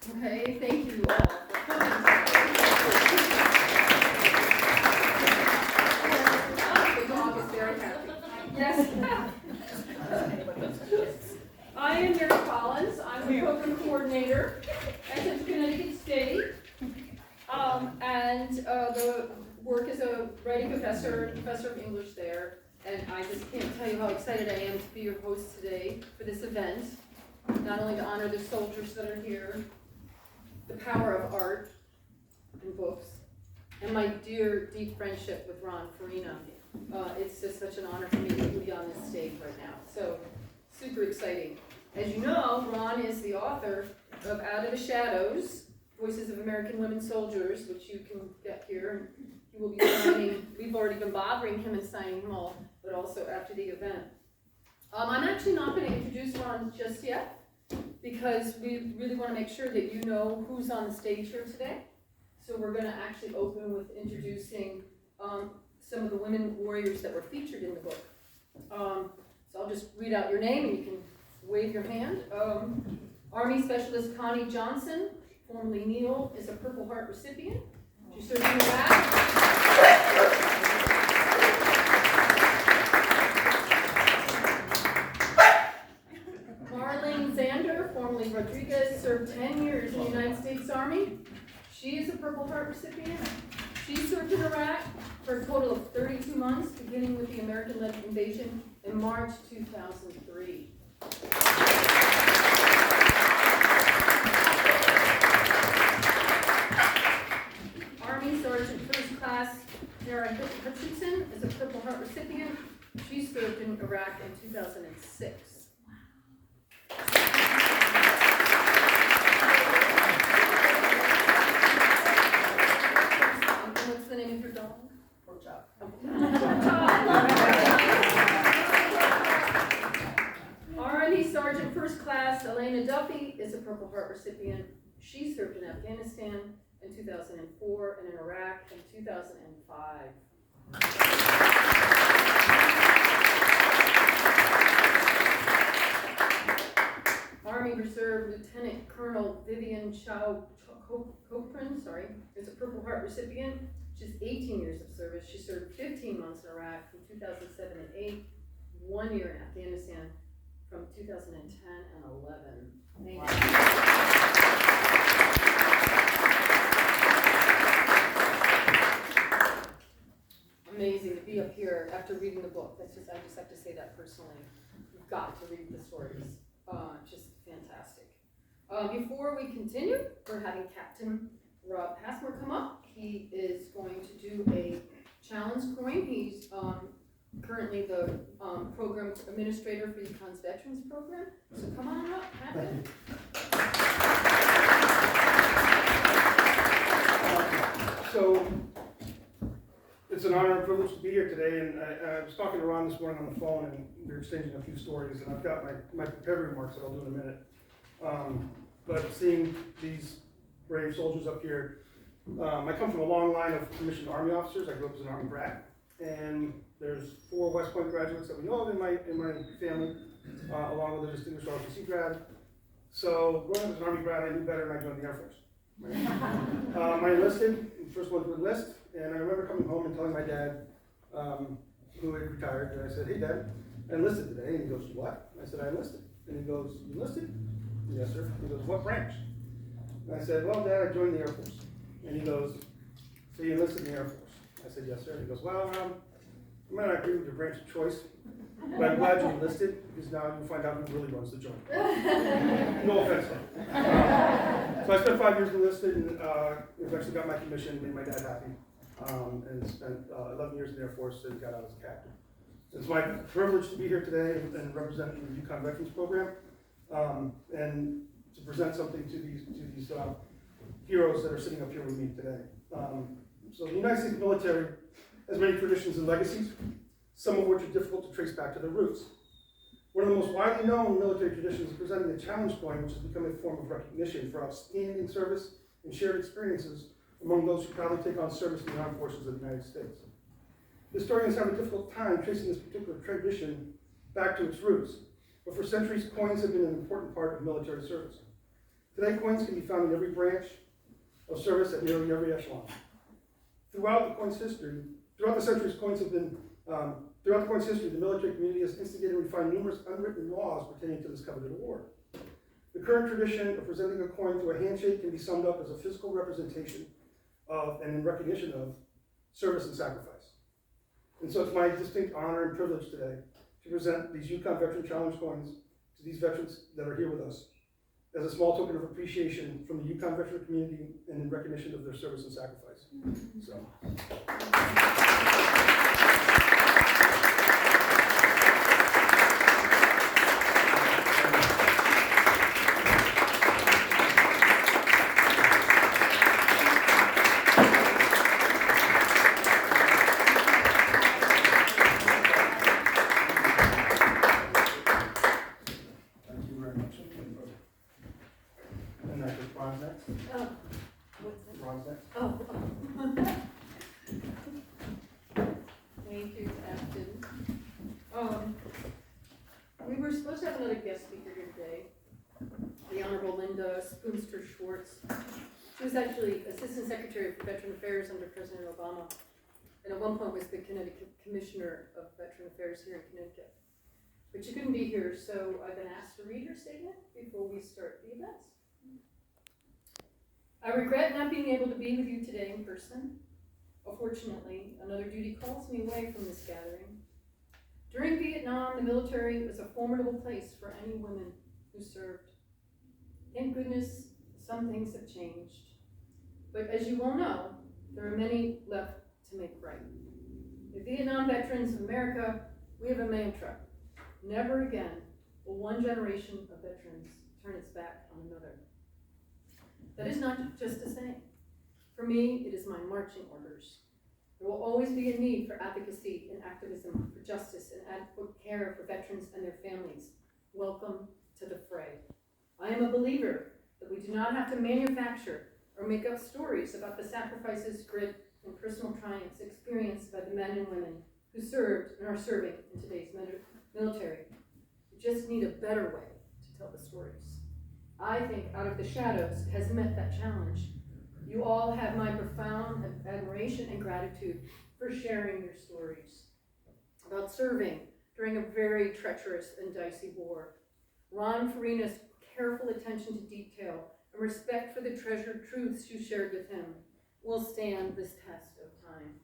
Okay, thank you all for coming. The dog is very happy. Yes. I am Mary Collins. I'm the program coordinator at Central Connecticut State. And the work as a writing professor of English there. And I just can't tell you how excited I am to be your host today for this event. Not only to honor the soldiers that are here, the power of art and books, and my dear, deep friendship with Ron Farina. It's just such an honor for me to be on this stage right now. So, super exciting. As you know, Ron is the author of Out of the Shadows, Voices of American Women Soldiers, which you can get here. He will be signing, we've already been bothering him and signing them all, but also after the event. I'm actually not going to introduce Ron just yet, because we really want to make sure that you know who's on the stage here today. So we're going to actually open with introducing some of the women warriors that were featured in the book. So I'll just read out your name and you can wave your hand. Army Specialist Connie Johnson, formerly Neil, is a Purple Heart recipient. She served in Iraq. Formerly Rodriguez, served 10 years in the United States Army. She is a Purple Heart recipient. She served in Iraq for a total of 32 months, beginning with the American-led invasion in March 2003. Army Sergeant First Class Sarah Hutchinson is a Purple Heart recipient. She served in Iraq in 2006. What's the name of your dog? Pork Chop. Army Sergeant First Class Elena Duffy is a Purple Heart recipient. She served in Afghanistan in 2004 and in Iraq in 2005. Army Reserve Lieutenant Colonel Vivian Copran, is a Purple Heart recipient. She's 18 years of service. She served 15 months in Iraq from 2007 and 8, 1 year in Afghanistan from 2010 and 11. Wow. Amazing to be up here after reading the book. I just have to say that personally. You've got to read the stories. Just fantastic. Before we continue, we're having Captain Rob Passmore come up. He is going to do a challenge coin. He's currently the program administrator for UConn's Veterans Program. So come on up, Captain. So it's an honor and privilege to be here today, and I was talking to Ron this morning on the phone, and we were exchanging a few stories, and I've got my prepared remarks that I'll do in a minute. But seeing these brave soldiers up here, I come from a long line of commissioned Army officers. I grew up as an Army brat, and there's 4 West Point graduates that we know of in my family, along with a distinguished ROTC grad. So growing up as an Army brat, I knew better, and I joined the Air Force. Right? I enlisted, first one to enlist, and I remember coming home and telling my dad, who had retired, and I said, "Hey Dad, I enlisted today." And he goes, "What?" I said, "I enlisted." And he goes, "You enlisted?" "Yes, sir." He goes, "What branch?" And I said, "Well, Dad, I joined the Air Force." And he goes, "So you enlisted in the Air Force?" I said, "Yes, sir." And he goes, "Well, I might not agree with your branch of choice, but I'm glad you enlisted, because now you'll find out who really runs the joint." No offense. So I spent 5 years enlisted, and eventually got my commission, made my dad happy, and spent 11 years in the Air Force and got out as a captain. It's my privilege to be here today and represent the UConn Veterans Program, and to present something to these heroes that are sitting up here with me today. So the United States military has many traditions and legacies, some of which are difficult to trace back to their roots. One of the most widely known military traditions is presenting a challenge coin, which has become a form of recognition for outstanding service and shared experiences among those who proudly take on service in the armed forces of the United States. Historians have a difficult time tracing this particular tradition back to its roots, but for centuries, coins have been an important part of military service. Today, coins can be found in every branch of service at nearly every echelon. Throughout the centuries, the military community has instigated and refined numerous unwritten laws pertaining to this coveted award. The current tradition of presenting a coin through a handshake can be summed up as a physical representation of, and in recognition of, service and sacrifice. And so it's my distinct honor and privilege today to present these Yukon Veteran Challenge coins to these veterans that are here with us as a small token of appreciation from the Yukon veteran community and in recognition of their service and sacrifice. So. Thank you, Afton. We were supposed to have another guest speaker here today, the Honorable Linda Spoonster Schwartz. She was actually Assistant Secretary for Veteran Affairs under President Obama, and at one point was the Connecticut Commissioner of Veteran Affairs here in Connecticut. But she couldn't be here, so I've been asked to read her statement before we start the events. I regret not being able to be with you today in person. Unfortunately, another duty calls me away from this gathering. During Vietnam, the military was a formidable place for any women who served. Thank goodness some things have changed. But as you all know, there are many left to make right. The Vietnam veterans of America, we have a mantra. Never again will one generation of veterans turn its back on another. That is not just a saying. For me, it is my marching orders. There will always be a need for advocacy and activism for justice and adequate care for veterans and their families. Welcome to the fray. I am a believer that we do not have to manufacture or make up stories about the sacrifices, grit, and personal triumphs experienced by the men and women who served and are serving in today's military. We just need a better way to tell the stories. I think Out of the Shadows has met that challenge. You all have my profound admiration and gratitude for sharing your stories about serving during a very treacherous and dicey war. Ron Farina's careful attention to detail and respect for the treasured truths you shared with him will stand this test of time.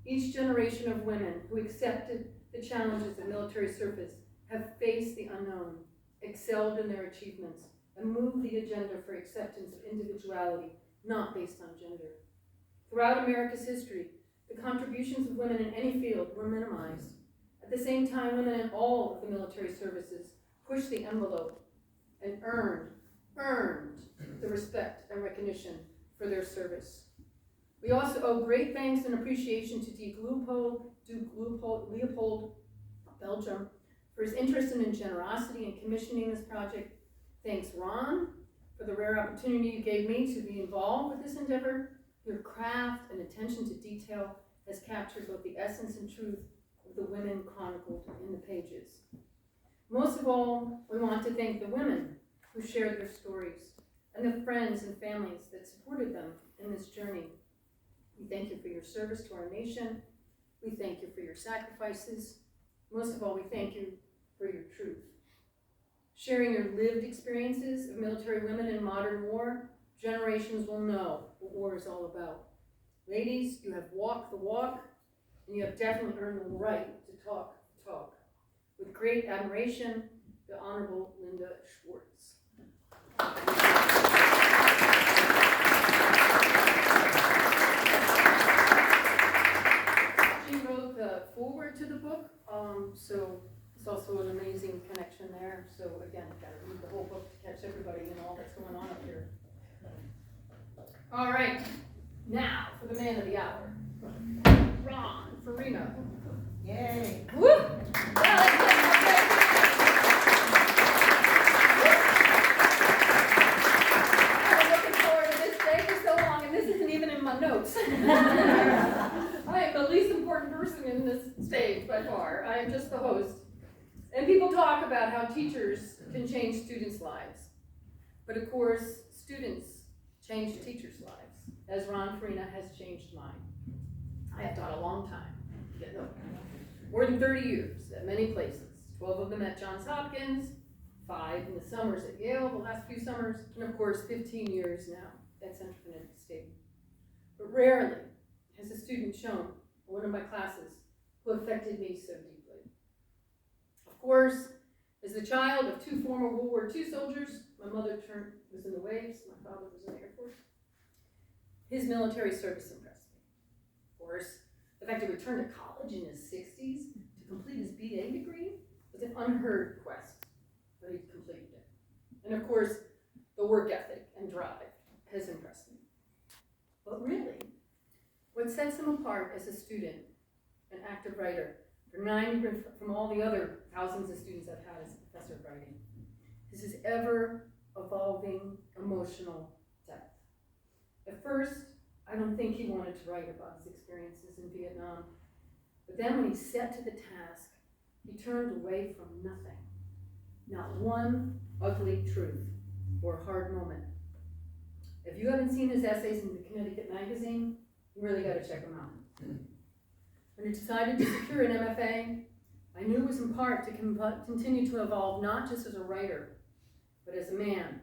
Each generation of women who accepted the challenges of military service have faced the unknown, excelled in their achievements, and moved the agenda for acceptance of individuality, not based on gender. Throughout America's history, the contributions of women in any field were minimized. At the same time, women in all of the military services pushed the envelope and earned the respect and recognition for their service. We also owe great thanks and appreciation to Duke Leopold Belgium for his interest and generosity in commissioning this project. Thanks, Ron, for the rare opportunity you gave me to be involved with this endeavor. Your craft and attention to detail has captured both the essence and truth of the women chronicled in the pages. Most of all, we want to thank the women who shared their stories and the friends and families that supported them in this journey. We thank you for your service to our nation. We thank you for your sacrifices. Most of all, we thank you for your truth. Sharing your lived experiences of military women in modern war, generations will know what war is all about. Ladies, you have walked the walk, and you have definitely earned the right to talk the talk. With great admiration, the Honorable Linda Schwartz. She wrote the foreword to the book, so it's also an amazing connection there. So again, gotta read the whole book to catch everybody and all that's going on up here. All right, now for the man of the hour, Ron Farina. Yay! Woo! Well, I've been looking forward to this day for so long, and this isn't even in my notes. I am the least important person in this stage by far. I am just the host. And people talk about how teachers can change students' lives. But of course, students change teachers' lives, as Ron Farina has changed mine. I have taught a long time, more than 30 years at many places, 12 of them at Johns Hopkins, 5 in the summers at Yale, the last few summers, and of course 15 years now at Central Connecticut State. But rarely has a student shown in one of my classes who affected me so deeply. Of course, as the child of 2 former World War II soldiers, my mother was in the waves, my father was in the Air Force. His military service impressed me. Of course, the fact he returned to college in his 60s to complete his BA degree was an unheard quest, but he completed it. And of course, the work ethic and drive has impressed me. But really, what sets him apart as a student, an active writer, from all the other thousands of students I've had as a professor of writing, is his ever-evolving emotional depth. At first, I don't think he wanted to write about his experiences in Vietnam, but then when he set to the task, he turned away from nothing. Not one ugly truth or hard moment. If you haven't seen his essays in the Connecticut magazine, you really got to check them out. When he decided to secure an MFA, I knew it was in part to continue to evolve not just as a writer, but as a man,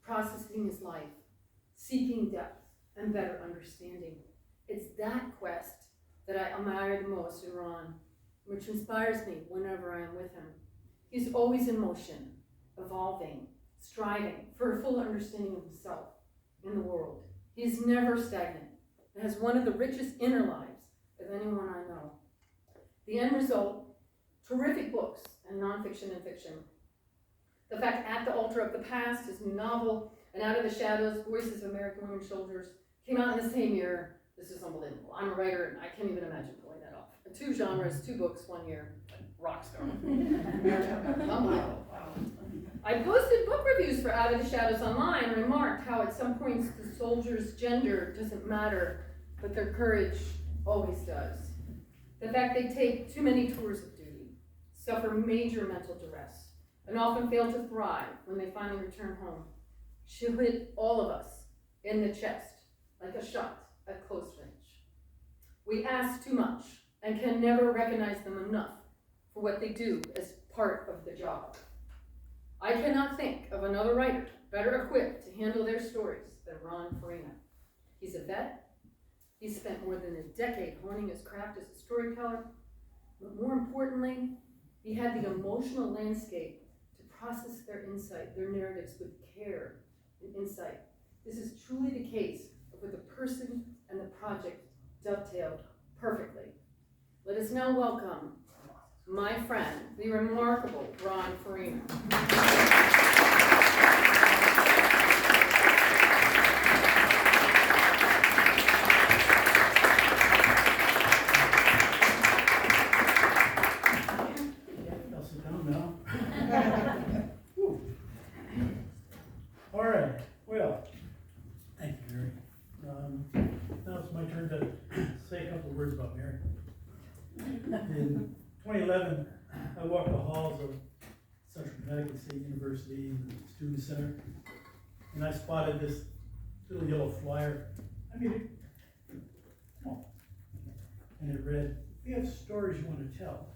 processing his life, seeking depth and better understanding. It's that quest that I admire the most in Ron, which inspires me whenever I am with him. He's always in motion, evolving, striving for a full understanding of himself and the world. He is never stagnant and has one of the richest inner lives of anyone I know. The end result, terrific books and nonfiction and fiction. The fact At the Altar of the Past, his new novel, and Out of the Shadows, Voices of American Women Soldiers, came out in the same year. This is unbelievable. I'm a writer and I can't even imagine pulling that off. 2 genres, 2 books, 1 year, rock star. Unbelievable. I posted book reviews for Out of the Shadows online and remarked how at some points the soldier's gender doesn't matter, but their courage always does. The fact they take too many tours of duty, suffer major mental duress, and often fail to thrive when they finally return home, should hit all of us in the chest like a shot at close range. We ask too much and can never recognize them enough for what they do as part of the job. I cannot think of another writer better equipped to handle their stories than Ron Farina. He's a vet. He's spent more than a decade honing his craft as a storyteller, but more importantly, he had the emotional landscape to process their insight, their narratives with care and insight. This is truly the case of where the person and the project dovetailed perfectly. Let us now welcome my friend, the remarkable Ron Farina. I'll sit down now. All right, well, thank you, Mary. Now it's my turn to say a couple of words about Mary. In 2011, I walked the halls of Central Connecticut State University and the Student Center, and I spotted this little yellow flyer. I mean, and it read, if you have stories you want to tell,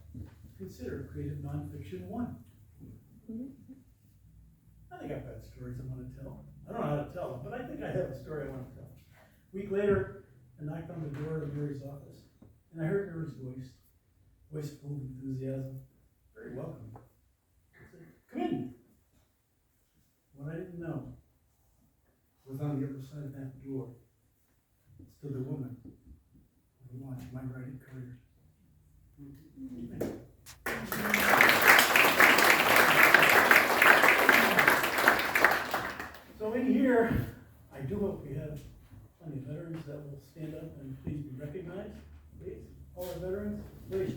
consider Creative Nonfiction 1. I think I've got stories I want to tell. I don't know how to tell them, but I think I have a story I want to tell. A week later, I knocked on the door of Mary's office, and I heard Mary's voice full of enthusiasm, very welcome. I said, come in. What I didn't know was on the other side of that door stood the woman who launched my writing career. So in here, I do hope we have plenty of veterans that will stand up and please be recognized. Please, all our veterans, please.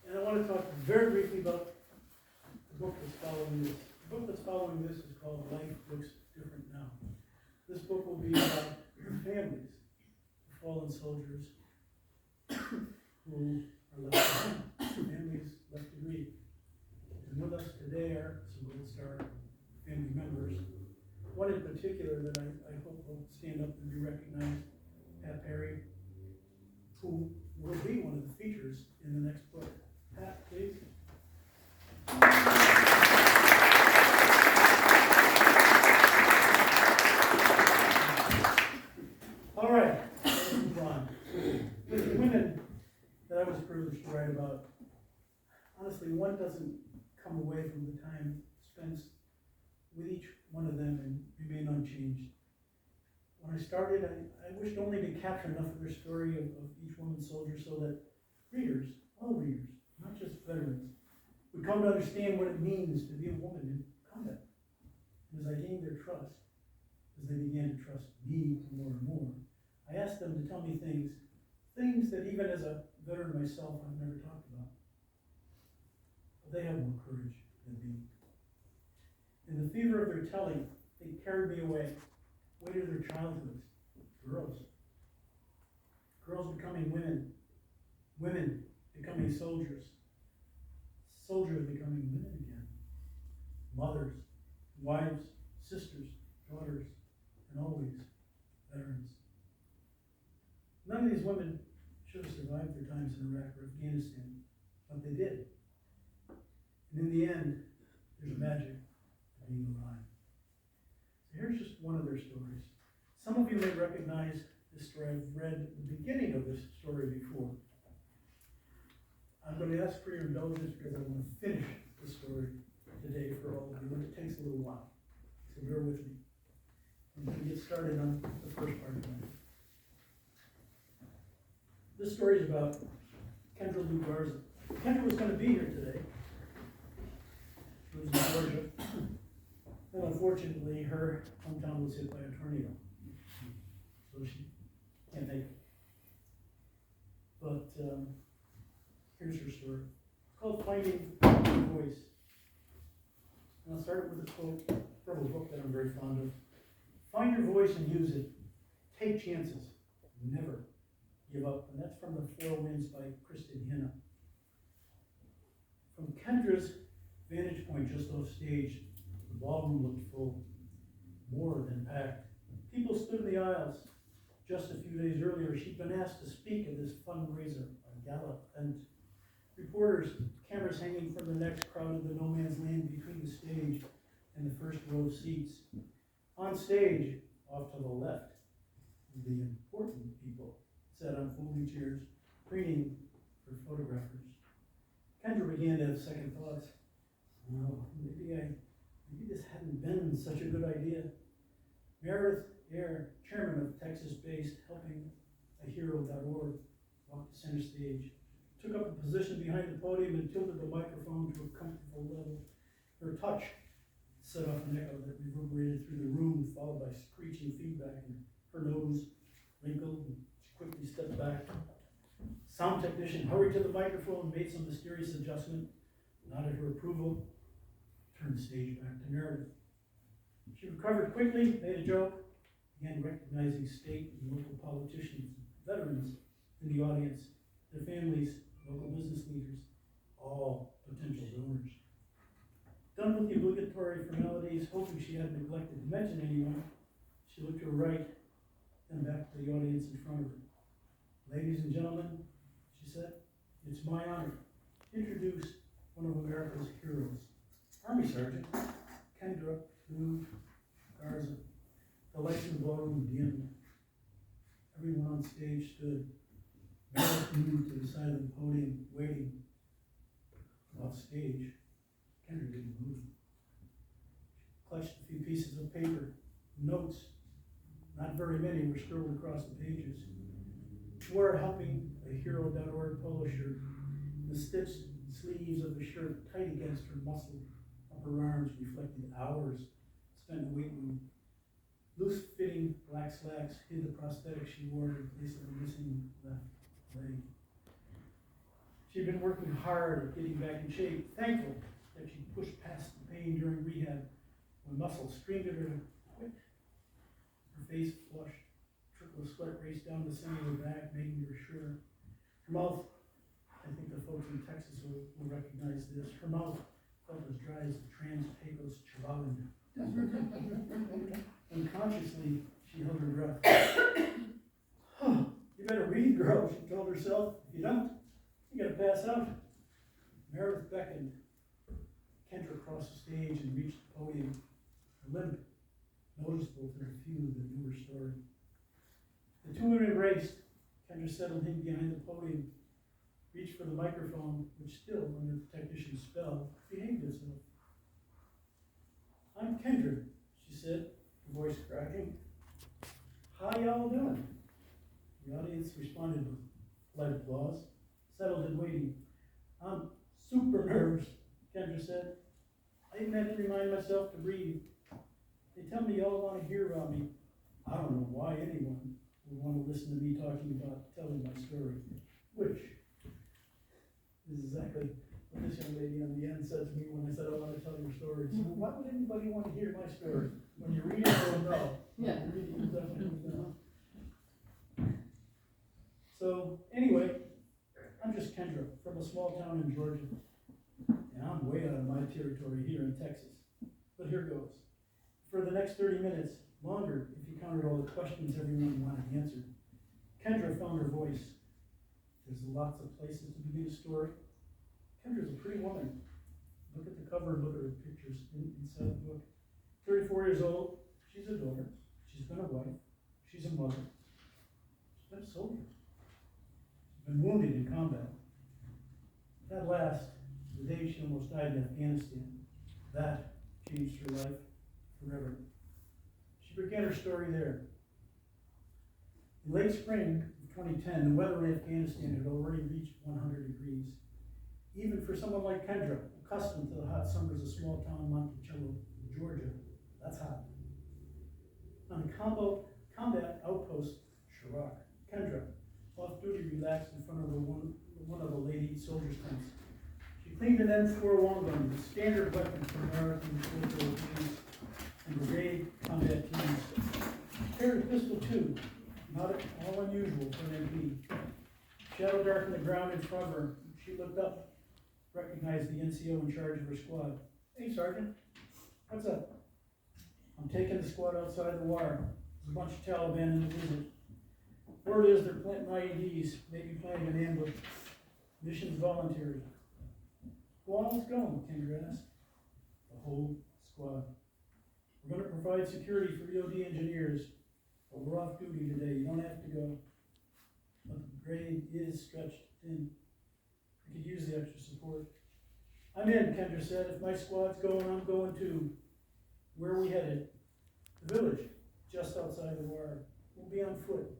And I want to talk very briefly about the book that's following this. The book that's following this is called Life Looks Different Now. This book will be about families soldiers who are left behind, families left to grieve. And with us today are some Gold Star family members. One in particular that I hope will stand up and be recognized, Pat Perry, who will be one of the features in the next book. Pat, please. All right, let's move on. With the women that I was privileged to write about, honestly, one doesn't come away from the time spent with each one of them and remain unchanged. When I started, I wished only to capture enough of their story of each woman soldier so that readers, all readers, not just veterans, would come to understand what it means to be a woman in combat. And as I gained their trust, as they began to trust me more and more, I asked them to tell me things that even as a veteran myself, I've never talked about. But they have more courage than me. In the fever of their telling, they carried me away to their childhoods. Girls becoming women, women becoming soldiers, soldiers becoming women again, mothers, wives, sisters, daughters, and always veterans. None of these women should have survived their times in Iraq or Afghanistan, but they did. And in the end, there's magic to being alive. So here's just one of their stories. Some of you may recognize this story. I've read the beginning of this story before. I'm going to ask for your indulgence because I want to finish the story today for all of you, and it takes a little while. So bear with me. I'm going to get started on the first part of it. This story is about Kendra Lou Garza. Kendra was going to be here today. She was in Georgia. And unfortunately, her hometown was hit by a tornado. So she can't make it. But here's her story. It's called Finding Your Voice. And I'll start with a quote from a book that I'm very fond of. Find your voice and use it. Take chances. Never give up. And that's from The Four Winds by Kristen Hinna. From Kendra's vantage point just off stage, the ballroom looked full, more than packed. People stood in the aisles. Just a few days earlier, she'd been asked to speak at this fundraiser, a gala event. Reporters, cameras hanging from their necks, crowded the no man's land between the stage and the first row of seats. On stage, off to the left, the important people sat on folding chairs, preening for photographers. Kendra began to have second thoughts. Oh, maybe this hadn't been such a good idea. Meredith Ayer, chairman of Texas-based HelpingAHero.org, walked to center stage, took up a position behind the podium and tilted the microphone to a comfortable level. Her touch set off an echo that reverberated through the room, followed by screeching feedback, and her nose wrinkled, and she quickly stepped back. Sound technician hurried to the microphone, made some mysterious adjustment, nodded her approval, turned the stage back to Meredith. She recovered quickly, made a joke, began recognizing state and local politicians, veterans in the audience, their families, local business leaders, all potential donors. Done with the obligatory formalities, hoping she hadn't neglected to mention anyone, she looked to her right, then back to the audience in front of her. Ladies and gentlemen, she said, it's my honor to introduce one of America's heroes, Army Sergeant Kendra Lou Garza. The lights in the ballroom dimmed. Everyone on stage stood. Meredith moved to the side of the podium, waiting. Off stage, Kendra didn't move. She clutched a few pieces of paper, notes. Not very many were scribbled across the pages. She wore a HelpingAHero.org polo shirt. The stitched sleeves of the shirt tight against her muscled upper arms reflected hours spent in the weight room. Loose-fitting black slacks hid the prosthetic she wore in place of a missing left leg. She'd been working hard at getting back in shape, thankful that she pushed past the pain during rehab when muscle streamed at her to quit. Her face flushed, trickled The sweat raced down the center of her back, making her shiver. Her mouth, I think the folks in Texas will recognize this, her mouth felt as dry as the trans Pecos Chihuahuan. Unconsciously, she held her breath. You better read, girl, she told herself. If you don't, you gotta pass out. Meredith beckoned. Kendra crossed the stage and reached the podium, her limp noticeable to the few that knew her story. The two women embraced. Kendra settled in behind the podium, reached for the microphone, which still, under the technician's spell, behaved itself. I'm Kendra, she said, her voice cracking. How y'all doing? The audience responded with polite applause, settled and waiting. I'm super nervous, Kendra said. I even had to remind myself to breathe. They tell me y'all want to hear about me. I don't know why anyone would want to listen to me talking about telling my story, which is exactly what this young lady on the end said to me when I said I want to tell your story. So why would anybody want to hear my story? When you read it, you'll know. Yeah. When you read it, you'll definitely know. So anyway, I'm just Kendra from a small town in Georgia. And I'm way out of my territory here in Texas. But here goes. For the next 30 minutes, longer if you counted all the questions everyone wanted answered, Kendra found her voice. There's lots of places to begin a story. Kendra's a pretty woman. Look at the cover, look at her pictures inside the book. 34 years old, she's a daughter, she's been a wife, she's a mother, she's been a soldier. She's been wounded in combat. That last, the day she almost died in Afghanistan, that changed her life forever. She began her story there. In late spring of 2010, the weather in Afghanistan had already reached 100 degrees. Even for someone like Kendra, accustomed to the hot summers of small town Monticello, Georgia, that's hot. On the combat outpost, Chirac, Kendra, off-duty, relaxed in front of one of the lady soldiers' tents. She cleaned an M4 long gun, the standard weapon for American military teams and brigade combat teams. She carried a pistol too, not at all unusual for an MP. Shadow darkened the ground in front of her. She looked up, recognized the NCO in charge of her squad. Hey, Sergeant, what's up? I'm taking the squad outside the wire. There's a bunch of Taliban in the visit. Word is they're planting IEDs, maybe planning an ambush. Mission's voluntary. Who all is going? Kendra asked. The whole squad. We're going to provide security for EOD engineers, but we're off duty today. You don't have to go. But the grade is stretched thin. We could use the extra support. I'm in, Kendra said. If my squad's going, I'm going too. Where are we headed? The village, just outside the wire. We'll be on foot.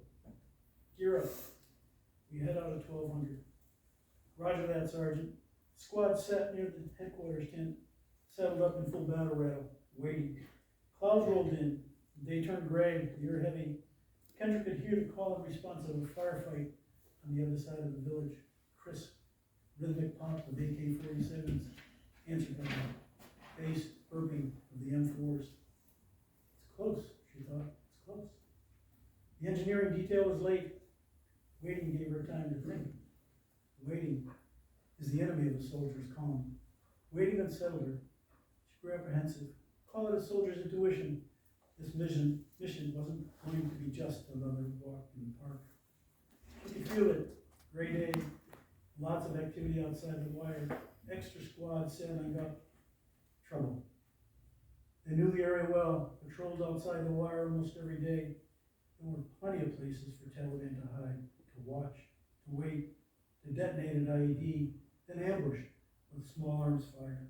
Gear up. We head out at 1200. Roger that, Sergeant. Squad sat near the headquarters tent, settled up in full battle rattle, waiting. Clouds rolled in. They turned gray, the air heavy. Kendra could hear the call and response of a firefight on the other side of the village. Crisp, rhythmic pop of AK-47s answered by the bass burping of the M4s. It's close, she thought. It's close. The engineering detail was late. Waiting gave her time to think. Waiting is the enemy of a soldier's calm. Waiting unsettled her. She grew apprehensive. Call it a soldier's intuition. This mission wasn't going to be just another walk in the park. She could feel it. Gray day, lots of activity outside the wire. Extra squads sailing up. Trouble. They knew the area well, patrolled outside the wire almost every day. There were plenty of places for Taliban to hide, to watch, to wait, to detonate an IED, then ambush with small arms fire.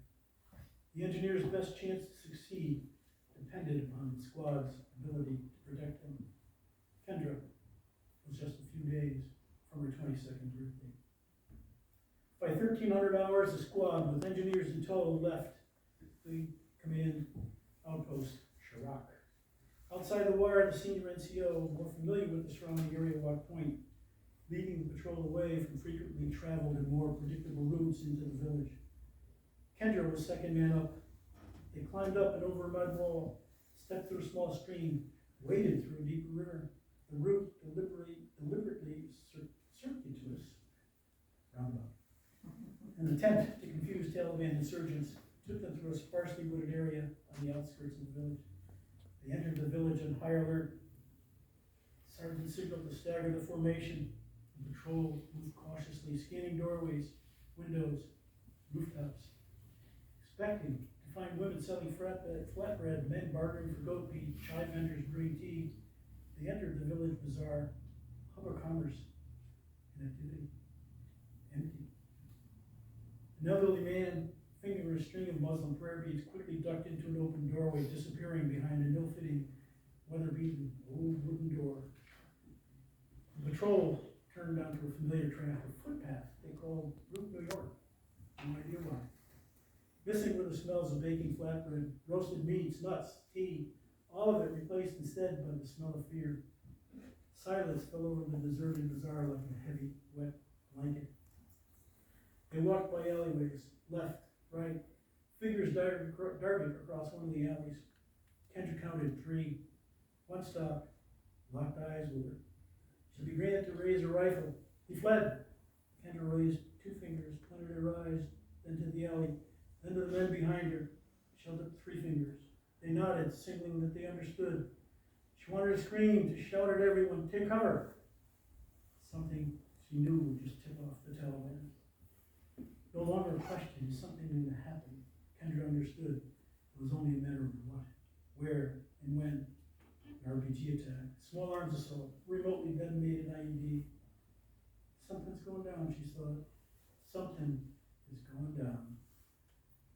The engineer's best chance to succeed depended upon the squad's ability to protect them. Kendra was just a few days from her 22nd birthday. By 1300 hours, the squad, with engineers in tow, left the command outpost, Chirac. Outside the wire, the senior NCO, more familiar with the surrounding area, walked point, leading the patrol away from frequently traveled and more predictable routes into the village. Kendra was second man up. They climbed up and over a mud wall, stepped through a small stream, waded through a deeper river. the route deliberately circuitous roundabout. An attempt to confuse Taliban insurgents took them through a sparsely wooded area on the outskirts of the village. They entered the village on high alert. Sergeant signaled to stagger the formation. The patrol moved cautiously, scanning doorways, windows, rooftops, expecting to find women selling flatbread, men bartering for goat meat, chai vendors brewing tea. They entered the village bazaar, hub of commerce and activity, empty. An elderly man, fingering a string of Muslim prayer beads, quickly ducked into an open doorway, disappearing behind a ill-fitting, weather-beaten old wooden door. The patrol turned onto a familiar track, a footpath they called Route New York. No idea why. Missing were the smells of baking flatbread, roasted meats, nuts, tea, all of it replaced instead by the smell of fear. Silence fell over the deserted bazaar like a heavy, wet blanket. They walked by alleyways, left, right. Figures darted across one of the alleys. Kendra counted 3. One stopped, locked eyes with her. She began to raise her rifle. He fled. Kendra raised 2 fingers, pointed her eyes, then to the alley, then to the men behind her. She held up 3 fingers. They nodded, signaling that they understood. She wanted to scream, to shout at everyone, take cover. Something she knew would just tip off the Taliban. No longer a question, something new to happen. Kendra understood. It was only a matter of what, where, and when. An RPG attack, small arms assault, remotely detonated IED. Something's going down, she thought. Something is going down.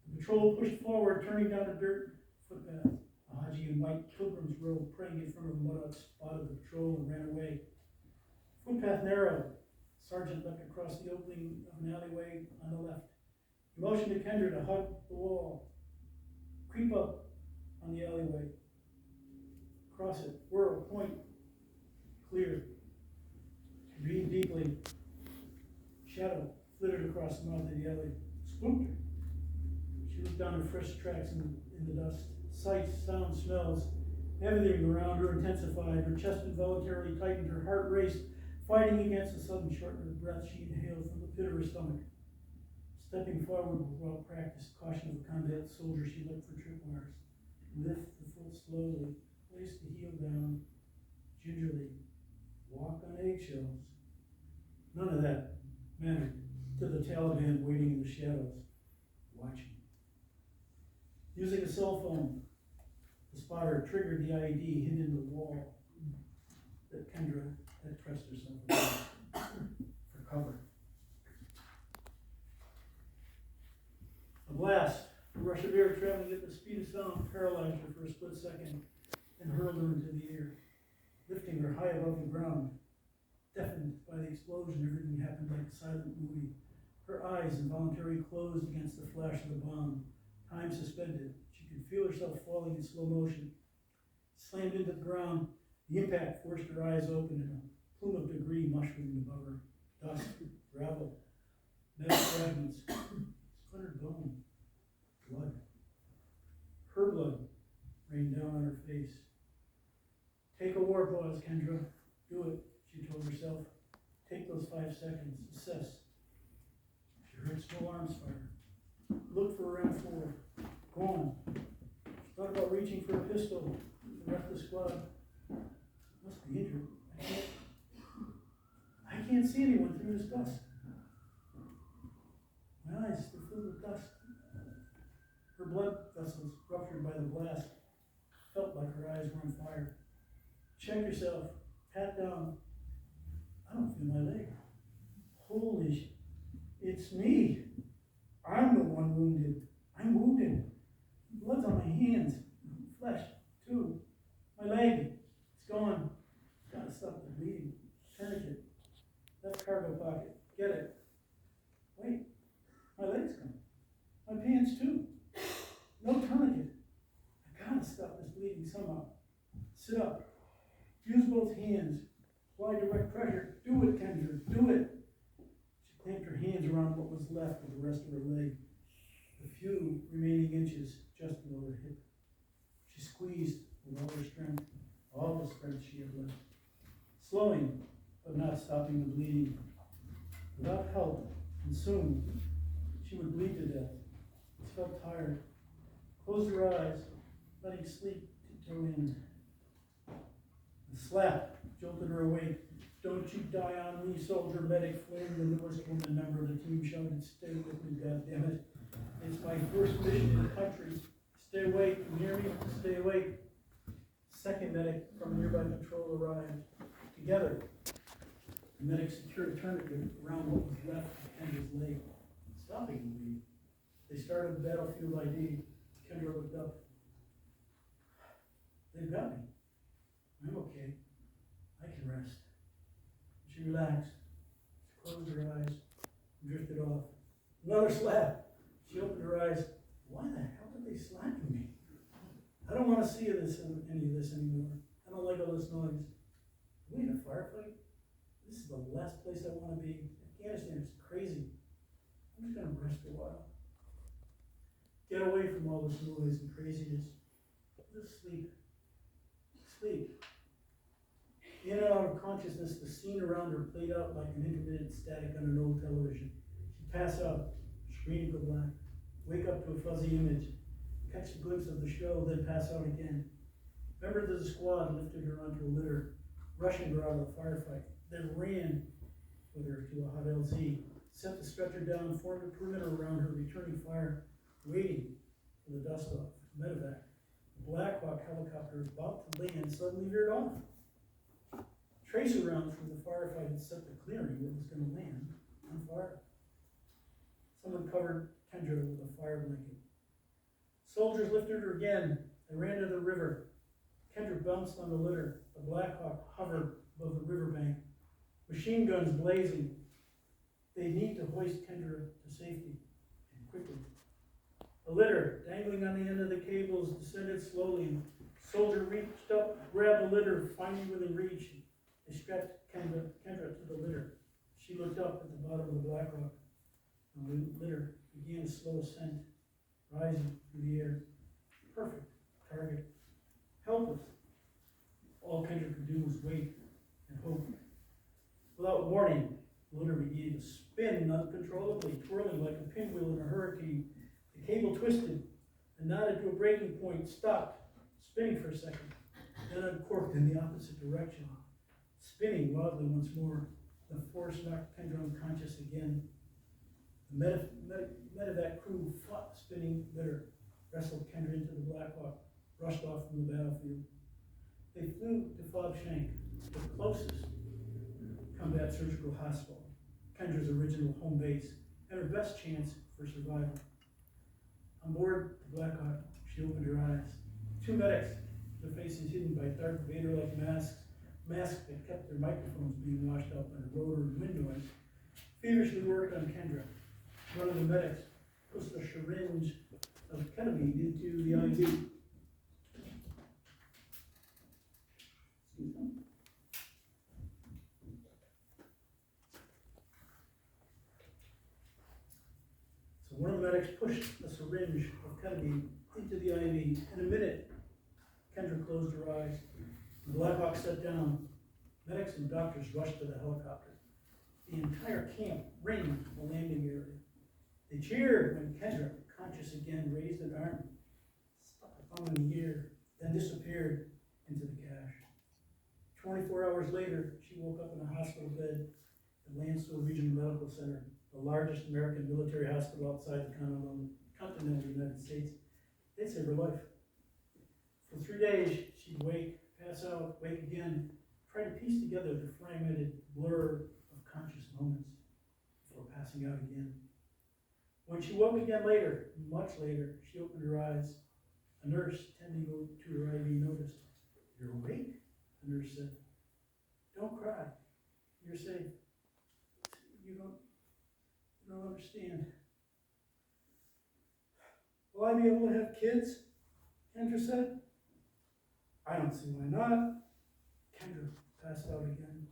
The patrol pushed forward, turning down a dirt footpath. A Haji in white pilgrim's robe praying in front of a mud spotted the patrol and ran away. Footpath narrowed. Sergeant leapt across the opening of an alleyway on the left. He motioned to Kendra to hug the wall. Creep up on the alleyway. Cross it, whirl, point, clear. She breathed deeply. Shadow flitted across the mouth of the alley. Spooked her. She looked down at fresh tracks in the dust. Sights, sounds, smells. Everything around her intensified. Her chest involuntarily tightened. Her heart raced, fighting against the sudden shortness of breath she inhaled from the pit of her stomach. Stepping forward with well-practiced caution of a combat soldier, she looked for tripwires. Lift the foot slowly. Place the heel down, gingerly, walk on eggshells. None of that mattered to the Taliban waiting in the shadows, watching. Using a cell phone, the spotter triggered the IED hidden in the wall that Kendra had pressed herself against for cover. A blast, a rush of air traveling at the speed of sound paralyzed her for a split second and hurled her into the air, lifting her high above the ground. Deafened by the explosion, everything happened like a silent movie. Her eyes involuntarily closed against the flash of the bomb. Time suspended. She could feel herself falling in slow motion. Slammed into the ground, the impact forced her eyes open and a plume of debris mushroomed above her. Dust, gravel, metal fragments, splintered bone, blood. Her blood rained down on her face. Take a war pause, Kendra. Do it, she told herself. Take those 5 seconds. Assess. She heard small arms fire. Look for round 4. Go on. She thought about reaching for a pistol. The rest of the squad must be injured. I can't see anyone through this dust. My eyes, they're filled with dust. Her blood vessels, ruptured by the blast, felt like her eyes were on fire. Check yourself. Pat down. I don't feel my leg. Holy sh... It's me. I'm the one wounded. I'm wounded. Blood's on my hands. Flesh, too. My leg. It's gone. Gotta stop the bleeding. Tourniquet. Left cargo pocket. Get it. Wait. My leg's gone. My pants, too. No tourniquet. I gotta stop this bleeding somehow. Sit up. Use both hands. Apply direct pressure. Do it, Kendra. Do it. She clamped her hands around what was left of the rest of her leg, the few remaining inches just below her hip. She squeezed with all her strength, all the strength she had left. slowing but not stopping the bleeding. Without help, and soon she would bleed to death. She felt tired, closed her eyes, letting sleep tiptoe in. The slap jolted her awake. "Don't you die on me, soldier medic," flamed the newest woman member of the team, shouted. "Stay with me, goddammit. It's my first mission in the country. Stay awake, you hear me? Stay awake." Second medic from a nearby patrol arrived. Together, the medic secured a tourniquet around what was left of Kendra's leg, stopping the bleed. They started the battlefield ID. Kendra looked up. "They've got me. I'm okay. I can rest." She relaxed. She closed her eyes and drifted off. Another slap. She opened her eyes. "Why the hell are they slapping me? I don't want to see any of this anymore. I don't like all this noise. Are we in a firefight? This is the last place I want to be. Afghanistan is crazy. I'm just going to rest a while. Get away from all this noise and craziness. Just sleep. Sleep." In and out of consciousness, the scene around her played out like an intermittent static on an old television. She'd pass out, screen go black, wake up to a fuzzy image, catch a glimpse of the show, then pass out again. Members of the squad lifted her onto a litter, rushing her out of the firefight, then ran with her to a hot LZ, set the stretcher down, formed a perimeter around her, returning fire, waiting for the dust off. Medevac. The Black Hawk helicopter, about to land, suddenly veered off. Tracer rounds from the firefight had set the clearing that was going to land on fire. Someone covered Kendra with a fire blanket. Soldiers lifted her again. They ran to the river. Kendra bounced on the litter. The Black Hawk hovered above the riverbank. Machine guns blazing. They need to hoist Kendra to safety, and quickly. The litter, dangling on the end of the cables, descended slowly. Soldier reached up, grabbed the litter, finally within reach. They strapped Kendra to the litter. She looked up at the bottom of the Black Rock. The litter began a slow ascent, rising through the air. Perfect target. Helpless. All Kendra could do was wait and hope. Without warning, the litter began to spin uncontrollably, twirling like a pinwheel in a hurricane. The cable twisted and nodded to a breaking point, stopped, spinning for a second, then uncorked in the opposite direction. Spinning wildly once more, the force knocked Kendra unconscious again. The medevac crew fought the spinning litter, wrestled Kendra into the Black Hawk, rushed off from the battlefield. They flew to Fobshank, the closest combat surgical hospital, Kendra's original home base, and her best chance for survival. On board the Black Hawk, she opened her eyes. Two medics, their faces hidden by Darth Vader-like masks that kept their microphones being washed out by the rotor and wind noise, feverishly worked on Kendra. One of the medics pushed a syringe of ketamine into the IV. Excuse me. So one of the medics pushed a syringe of ketamine into the IV. In a minute, Kendra closed her eyes. The Black Hawk sat down. Medics and doctors rushed to the helicopter. The entire camp ringed the landing area. They cheered when Kendra, conscious again, raised an arm, stuck a thumb in the air, then disappeared into the cache. 24 hours later, she woke up in a hospital bed at Landstuhl Regional Medical Center, the largest American military hospital outside the continental United States. It saved her life. For 3 days, she'd wake, pass out, wake again, try to piece together the fragmented blur of conscious moments before passing out again. When she woke again later, much later, she opened her eyes. A nurse tending to her IV noticed. "You're awake?" the nurse said. "Don't cry. You're safe. You don't understand." "Will I be able to have kids?" Kendra said. "I don't see why not." Kendra passed out again.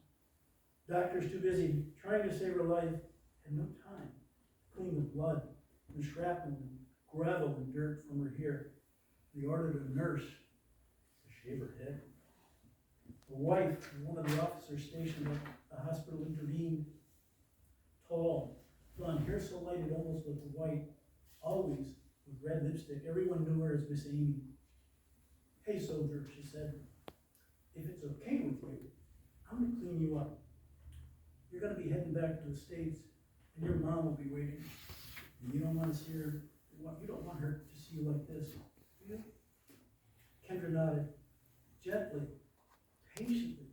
Doctors too busy trying to save her life had no time to clean the blood and shrapnel and gravel and dirt from her hair. They ordered a nurse to shave her head. The wife of one of the officers stationed at the hospital intervened. Tall, blonde, hair so light it almost looked white, always with red lipstick. Everyone knew her as Miss Amy. "Hey, soldier," she said, "if it's okay with you, I'm gonna clean you up. You're gonna be heading back to the States, and your mom will be waiting. And you don't want to see her, you don't want her to see you like this, do you?" Kendra nodded. Gently, patiently,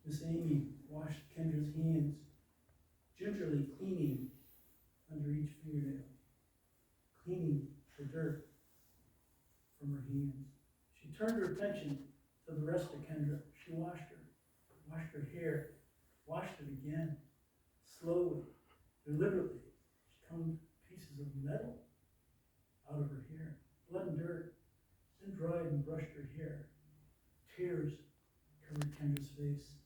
Miss Amy washed Kendra's hands, gingerly cleaning under each fingernail, cleaning the dirt from her hands. She turned her attention to the rest of Kendra. She washed her hair, washed it again, slowly, deliberately. She combed pieces of metal out of her hair, blood and dirt, then dried and brushed her hair. Tears covered Kendra's face.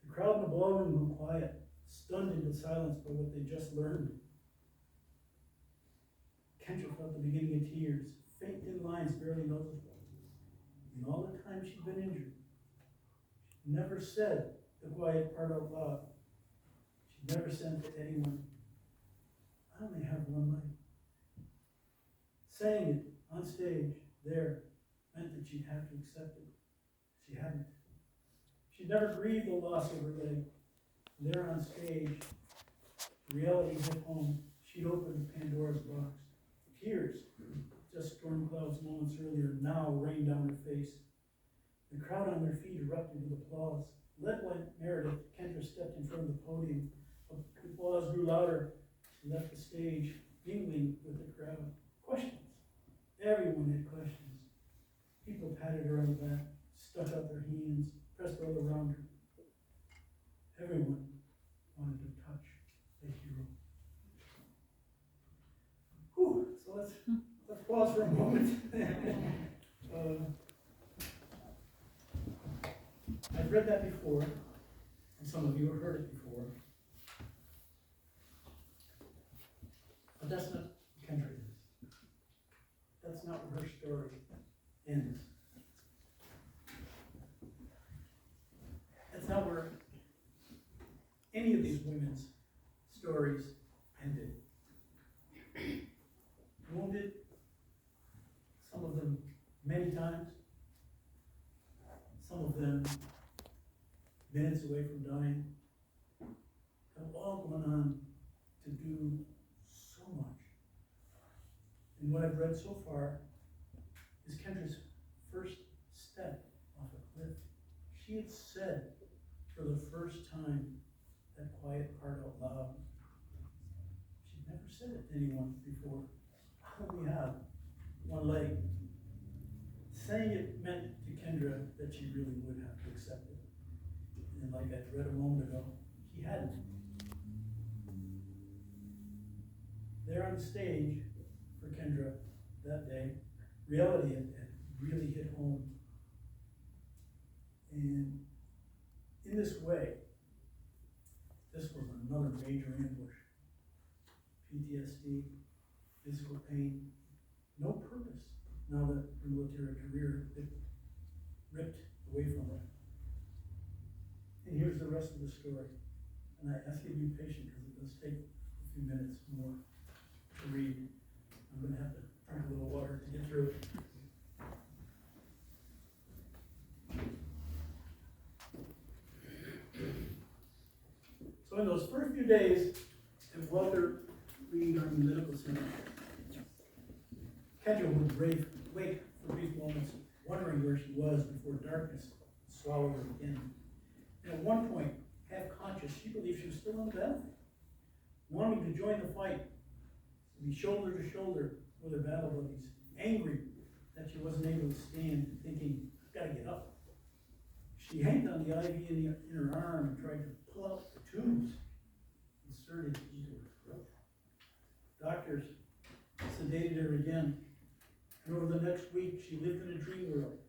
The crowd in the ballroom grew quiet, stunned into silence by what they just learned. Kendra felt the beginning of tears, faint thin lines barely noticeable. In all the time she'd been injured, she never said the quiet part out loud. She never said to anyone, "I only have one life." Saying it on stage there meant that she'd have to accept it. She hadn't. She'd never grieved the loss of her leg. There on stage, reality hit home. She'd opened Pandora's box. Tears, just storm clouds moments earlier, now rained down her face. The crowd on their feet erupted with applause. Led by Meredith, Kendra stepped in front of the podium. The applause grew louder. She left the stage, mingling with the crowd. Questions. Everyone had questions. People patted her on the back, stuck out their hands, pressed all around her. Everyone wanted to touch the hero. Whew, so let's pause for a moment. I've read that before, and some of you have heard it before. But that's not what Kendra is. That's not where her story ends. That's not where any of these women's stories ended. Wounded, some of them many times, some of them minutes away from dying, have all gone on to do so much. And what I've read so far is Kendra's first step off a cliff. She had said for the first time that quiet part out loud. She'd never said it to anyone before. I only have one leg. Saying it meant to Kendra that she really would have to accept it. And like I read a moment ago, she hadn't. There on the stage for Kendra that day, reality had really hit home. And in this way, this was another major ambush. PTSD, physical pain, no purpose now that her military career had ripped away from her. And here's the rest of the story. And I ask you to be patient because it does take a few minutes more to read. I'm going to have to drink a little water to get through it. So in those first few days at Walter Reed Army Medical Center, Kendra would wake for brief moments, wondering where she was before darkness swallowed her again. And at one point, half conscious, she believed she was still on the battlefield, wanting to join the fight, to be shoulder to shoulder with her battle buddies, angry that she wasn't able to stand, thinking, "I've got to get up." She yanked on the IV in her arm and tried to pull out the tubes inserted into her throat. Doctors sedated her again, and over the next week she lived in a dream world,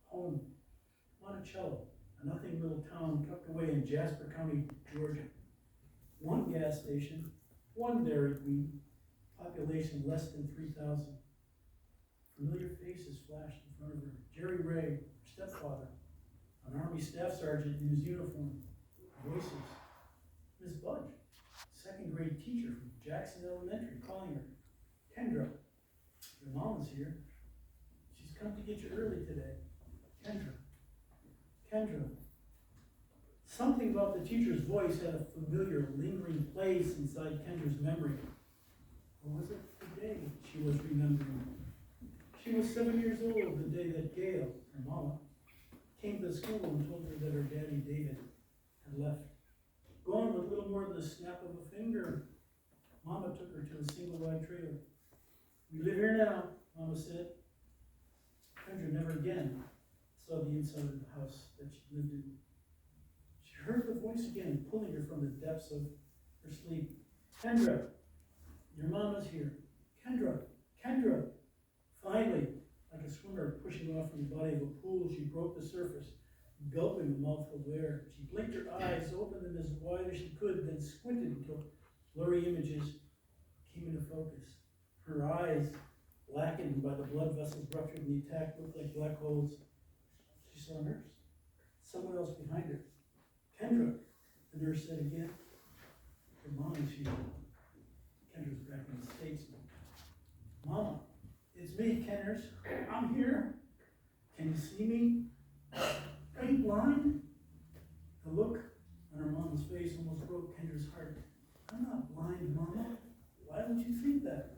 home, Monticello, a nothing little town tucked away in Jasper County, Georgia. One gas station, one Dairy Queen, population less than 3,000. Familiar faces flashed in front of her. Jerry Ray, her stepfather, An Army staff sergeant in his uniform. Voices. Miss Budge, second grade teacher from Jackson Elementary, calling her. Kendra, your mama's here. She's come to get you early today. Kendra. Kendra. Something about the teacher's voice had a familiar, lingering place inside Kendra's memory. Or was it the day she was remembering? She was 7 years old the day that Gail, her mama, came to school and told her that her daddy David had left. Gone with little more than the snap of a finger. Mama took her to a single-wide trailer. We live here now, Mama said. Kendra never again saw the inside of the house that she lived in. She heard the voice again, pulling her from the depths of her sleep. Kendra, your mama's here. Kendra, Kendra. Finally, like a swimmer pushing off from the body of a pool, she broke the surface, gulping a mouthful of air. She blinked her eyes, opened them as wide as she could, then squinted until blurry images came into focus. Her eyes, blackened by the blood vessels ruptured in the attack, looked like black holes. She saw a nurse, someone else behind her. Kendra, the nurse said again. Her mom is here. Kendra's back in the States now. Mama, it's me, Kenners. I'm here. Can you see me? Are you blind? The look on her mama's face almost broke Kendra's heart. I'm not blind, Mama. Why would you think that?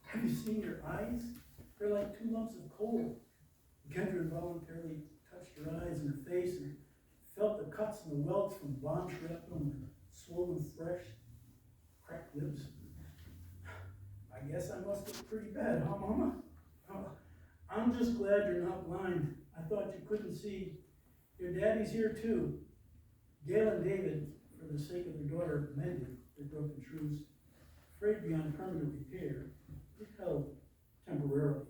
Have you seen your eyes? They're like 2 lumps of coal. Kendra involuntarily touched her eyes and her face and felt the cuts and the welts from bomb shrapnel and her swollen, fresh, cracked lips. I guess I must look pretty bad, huh, Mama? Oh, I'm just glad you're not blind. I thought you couldn't see. Your daddy's here too. Gail and David, for the sake of their daughter, mended their broken truths. Afraid beyond permanent repair, it held temporarily.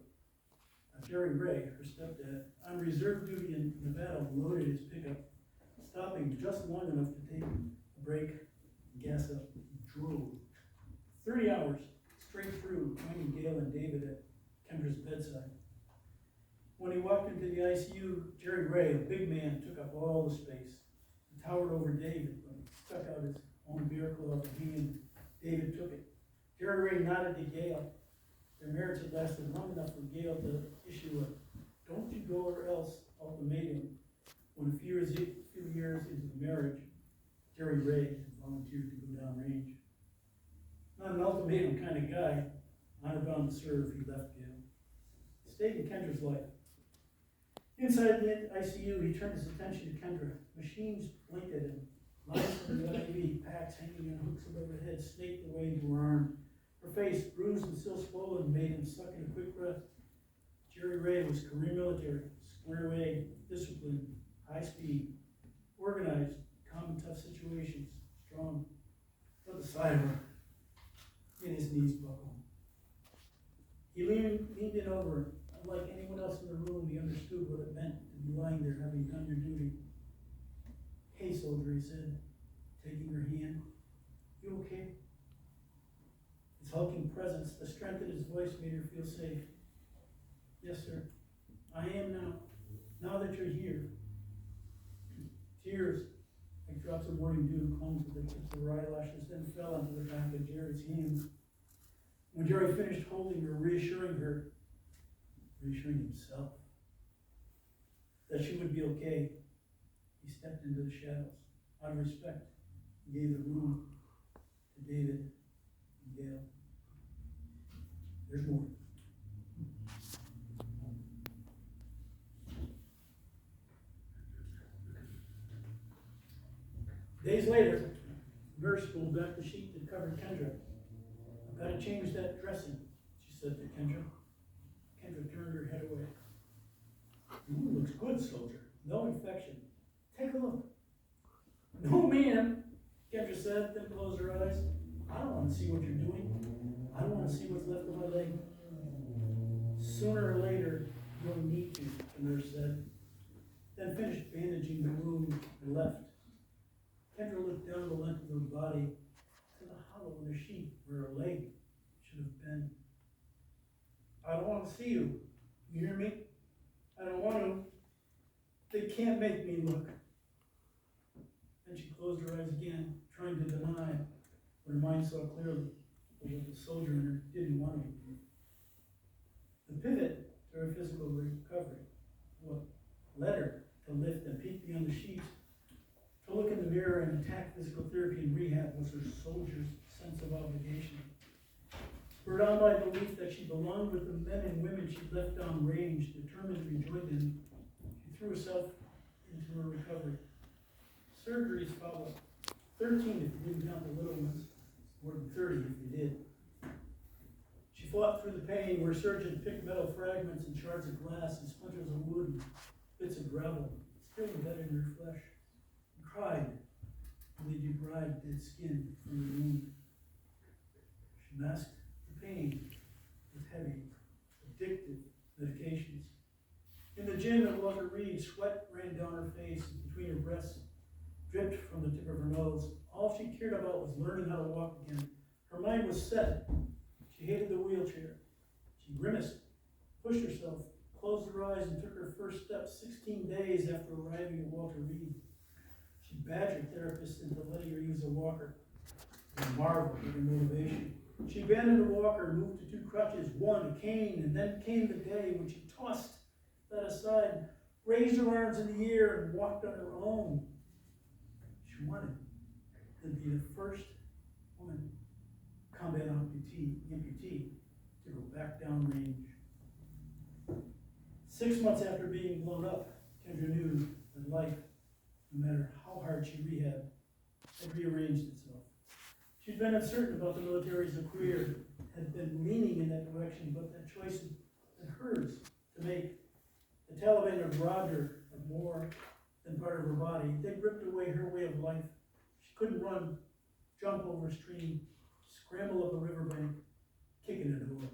Jerry Ray, her stepdad, on reserve duty in Nevada, loaded his pickup, stopping just long enough to take a break, gas up, and drove. 30 hours straight through, finding Gail and David at Kendra's bedside. When he walked into the ICU, Jerry Ray, a big man, took up all the space. He towered over David when he stuck out his own beer club and he and David took it. Jerry Ray nodded to Gail. Their marriage had lasted long enough for Gail to issue a "don't you go or else" ultimatum when a few years into the marriage, Jerry Ray had volunteered to go downrange. Not an ultimatum kind of guy, honor-bound to serve, he left Gail. He stayed in Kendra's life. Inside the ICU, he turned his attention to Kendra. Machines blinked at him. Lines from the IV, packs hanging on hooks above her head, snaked away into her arm. Her face, bruised and still swollen, made him suck in a quick breath. Jerry Ray was career military, square away, disciplined, high speed, organized, calm in tough situations, strong. But the side of her, made his knees buckle. He leaned in over her. Unlike anyone else in the room, he understood what it meant to be lying there having done your duty. "Hey, soldier," he said, taking her hand. "You okay?" His hulking presence, the strength in his voice made her feel safe. "Yes, sir. I am now. Now that you're here." Tears, like drops of morning dew, clung to the tips of her eyelashes, then fell onto the back of Jerry's hand. When Jerry finished holding her, reassuring himself that she would be okay, he stepped into the shadows. Out of respect, he gave the room to David and Gail. There's more. Days later, the nurse pulled back the sheet that covered Kendra. "I've got to change that dressing," she said to Kendra. Kendra turned her head away. "Looks good, soldier. No infection. Take a look." "No, ma'am," Kendra said, then closed her eyes. "I don't want to see what you're doing. I don't want to see what's left of my leg." "Sooner or later, you'll need to," the nurse said, then finished bandaging the wound and left. Kendra looked down the length of her body to the hollow in the sheet where her leg should have been. "I don't want to see you. You hear me? I don't want to." They can't make me look. Then she closed her eyes again, trying to deny, but her mind saw clearly what the soldier in her didn't want to believe. The pivot to her physical recovery, what led her to lift and peek beyond the sheets, to look in the mirror and attack physical therapy and rehab, was her soldier's sense of obligation. Spurred on by belief that she belonged with the men and women she'd left down range, determined to rejoin them, she threw herself into her recovery. Surgeries followed. 13 if you didn't count the little ones, more than 30 if you did. She fought through the pain where surgeons picked metal fragments and shards of glass and splinters of wood and bits of gravel, still embedded in her flesh, and cried when they debride dead skin from the wound. She masked the pain with heavy, addictive medications. In the gym at Walter Reed, sweat ran down her face and between her breasts, dripped from the tip of her nose. All she cared about was learning how to walk again. Her mind was set. She hated the wheelchair. She grimaced, pushed herself, closed her eyes, and took her first step 16 days after arriving at Walter Reed. She badgered therapists into letting her use a walker. They marveled at her motivation. She abandoned the walker, moved to 2 crutches, 1, a cane, and then came the day when she tossed that aside, raised her arms in the air, and walked on her own. She wanted to be the first woman combat amputee to go back downrange. 6 months after being blown up, Kendra knew that life, no matter how hard she rehabbed, had rearranged itself. She'd been uncertain about the military's career, had been leaning in that direction, but that choice had been hers to make. The Taliban had robbed her of more than part of her body. They'd ripped away her way of life. She couldn't run, jump over a stream, scramble up a riverbank, kicking at a door,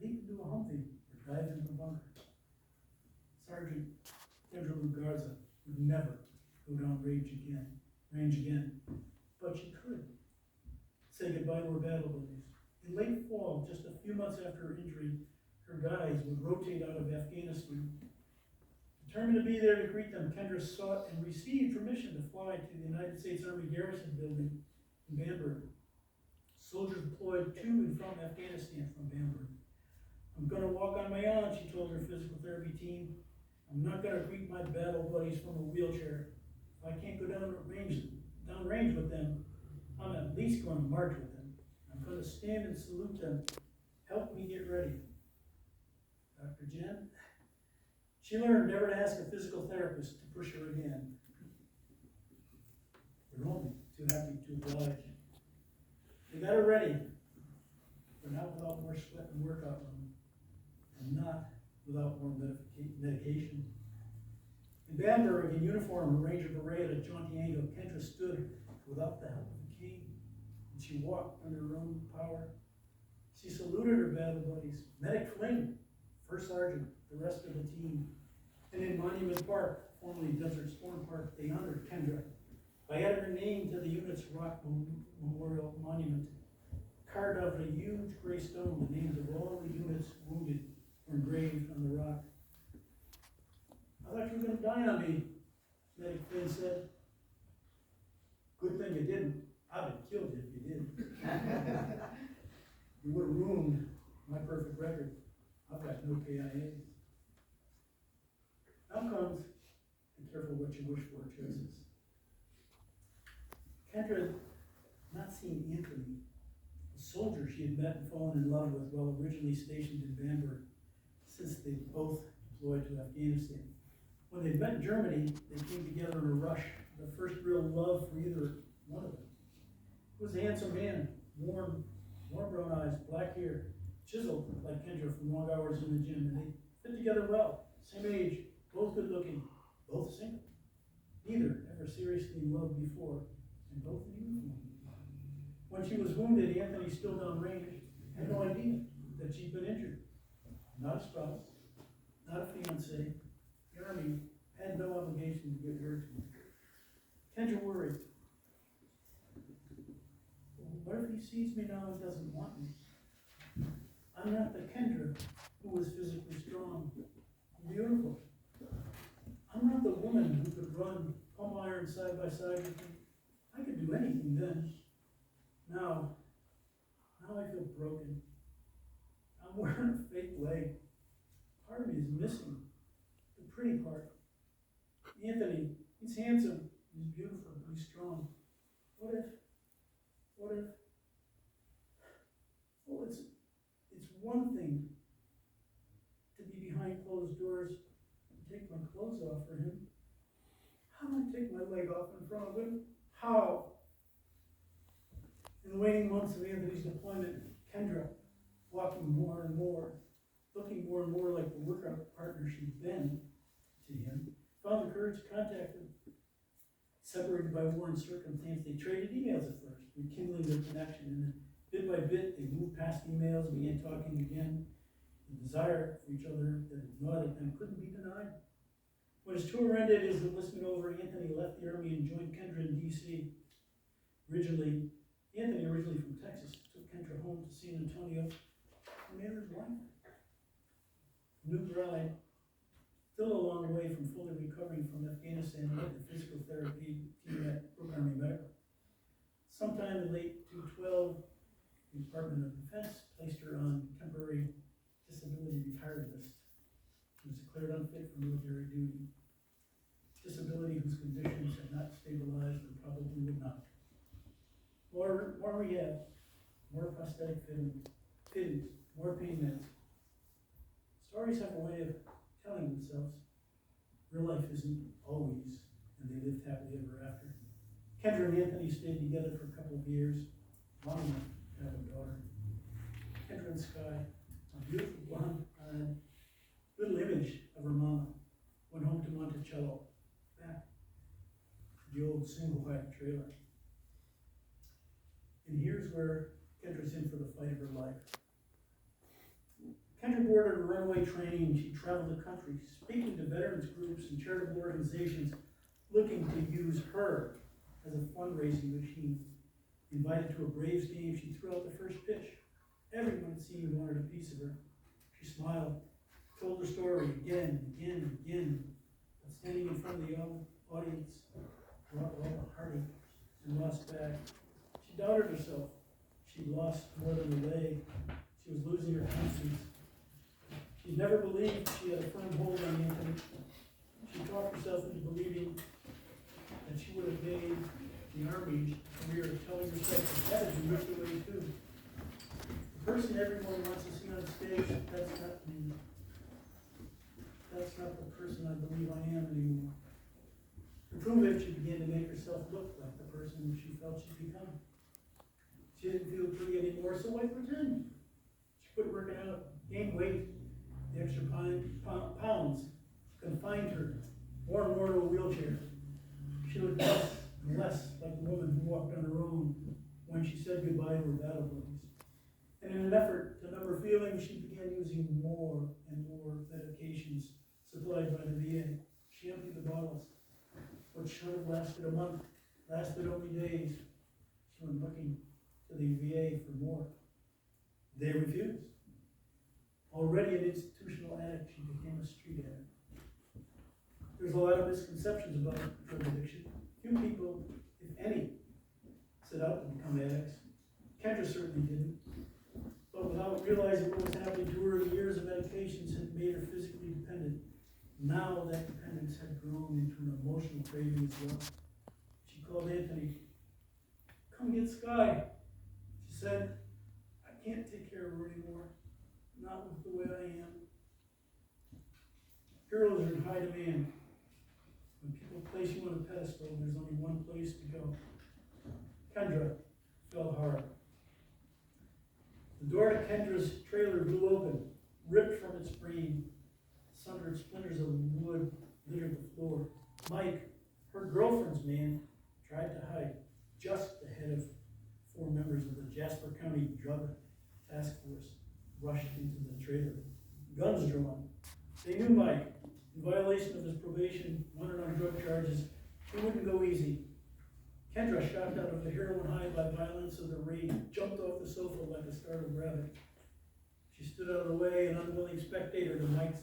leap into a Humvee, or dive into a bunker. Sergeant Kendra Garza would never go down range again, but she could say goodbye to her battle buddies. In late fall, just a few months after her injury, her guys would rotate out of Afghanistan. Determined to be there to greet them, Kendra sought and received permission to fly to the United States Army Garrison building in Bamberg. Soldiers deployed to and from Afghanistan from Bamberg. I'm going to walk on my own, she told her physical therapy team. I'm not going to greet my battle buddies from a wheelchair. If I can't go down range with them, I'm at least going to march with them. I'm going to stand and salute them. Help me get ready. Dr. Jen, she learned never to ask a physical therapist to push her again. They're only too happy to oblige. They got her ready, but not without more sweat and workout room, and not without more medication. In Bamberg, in uniform, a ranger beret at a jaunty angle, Kendra stood without the help of a cane, and she walked under her own power. She saluted her battle buddies, Medic Flynn, First Sergeant, the rest of the team. And in Monument Park, formerly Desert Storm Park, they honored Kendra by adding her name to the unit's rock memorial monument. Carved out of a huge gray stone, the names of all the units wounded were engraved on the rock. I thought you were going to die on me, Medic Flynn said. Good thing you didn't. I'd have killed you if you did. You would have ruined my perfect record. I've got no KIAs. Outcomes, be careful what you wish for choices. Kendra had not seen Anthony, a soldier she had met and fallen in love with while originally stationed in Bamberg, since they both deployed to Afghanistan. When they met in Germany, they came together in a rush, the first real love for either one of them. He was a handsome man, warm brown eyes, black hair, chiseled like Kendra from long hours in the gym, and they fit together well. Same age, both good looking, both single. Neither ever seriously in love before, and both in uniform. When she was wounded, Anthony, still downrange, had no idea that she'd been injured. Not a spouse, not a fiance. The Army had no obligation to get her to him. Kendra worried. What if he sees me now and doesn't want me? I'm not the Kendra who was physically strong and beautiful. I'm woman who could run pummel iron side by side with me. I could do anything then. Now I feel broken. I'm wearing a fake leg. Part of me is missing. The pretty part. Anthony, he's handsome, he's beautiful, he's strong. What if, well, it's one thing to be behind closed doors and take my clothes off for him. How do I take my leg off in front of him? How? In the waning months of Anthony's deployment, Kendra, walking more and more, looking more and more like the workout partner she'd been to him, found the courage to contact him. Separated by war and circumstance, they traded emails at first, rekindling their connection, and then bit by bit, they moved past emails, began talking again. The desire for each other that had gnawed at them couldn't be denied. When his tour ended, his enlistment over, Anthony left the Army and joined Kendra in D.C. Anthony, originally from Texas, took Kendra home to San Antonio and made her his wife. New bride, still a long way from fully recovering from Afghanistan, led the physical therapy team at Brooke Army Medical. Sometime in late 2012, the Department of Defense placed her on temporary disability retired list. She was declared unfit for military duty. Disability whose conditions had not stabilized and probably would not. More rehab, more prosthetic fittings, more pain meds. Stories have a way of telling themselves. Real life isn't always, and they lived happily ever after. Kendra and Anthony stayed together for a couple of years, long enough to have a daughter. Kendra and Sky, a beautiful blonde, little image of her mama, went home to Monticello, back to the old single-wide trailer. And here's where Kendra's in for the fight of her life. Kendra boarded a runaway train. She traveled the country, speaking to veterans groups and charitable organizations looking to use her as a fundraising machine. Invited to a Braves game, she threw out the first pitch. Everyone, it seemed, wanted a piece of her. She smiled, told her story again, but standing in front of the audience, brought all the heartache and lost back. She doubted herself. She lost more than a leg. She was losing her confidence. She never believed she had a firm hold on Anthony. She talked herself into believing that she would have made the Army career, telling herself that had been ripped away too. The person everyone wants to see on stage, that's not me. That's not the person I believe I am anymore. To prove it, she began to make herself look like the person she felt she'd become. She didn't feel pretty anymore, so why pretend? She quit working out, gained weight. The extra pounds confined her more and more to a wheelchair. She looked less and less like the woman who walked on her own when she said goodbye to her battle buddies. And in an effort to numb her feelings, she began using more and more medications supplied by the VA. She emptied the bottles. What should have lasted a month lasted only days. She went looking to the VA for more. They refused. Already an institutional addict, she became a street addict. There's a lot of misconceptions about drug addiction. Few people, if any, set out to become addicts. Kendra certainly didn't. But without realizing what was happening to her, the years of medications had made her physically dependent. Now that dependence had grown into an emotional craving as well. She called Anthony. Come get Sky. She said, I can't take care of her anymore. Not with the way I am. Heroes are in high demand. When people place you on a pedestal, there's only one place to go. Kendra fell hard. The door to Kendra's trailer blew open, ripped from its frame. Sundered splinters of wood littered the floor. Mike, her girlfriend's man, tried to hide just ahead of 4 members of the Jasper County Drug Task Force rushed into the trailer, guns drawn. They knew Mike, in violation of his probation, wanted on drug charges. He wouldn't go easy. Kendra, shocked out of the heroin high by violence of the raid, jumped off the sofa like a startled rabbit. She stood out of the way, an unwilling spectator to Mike's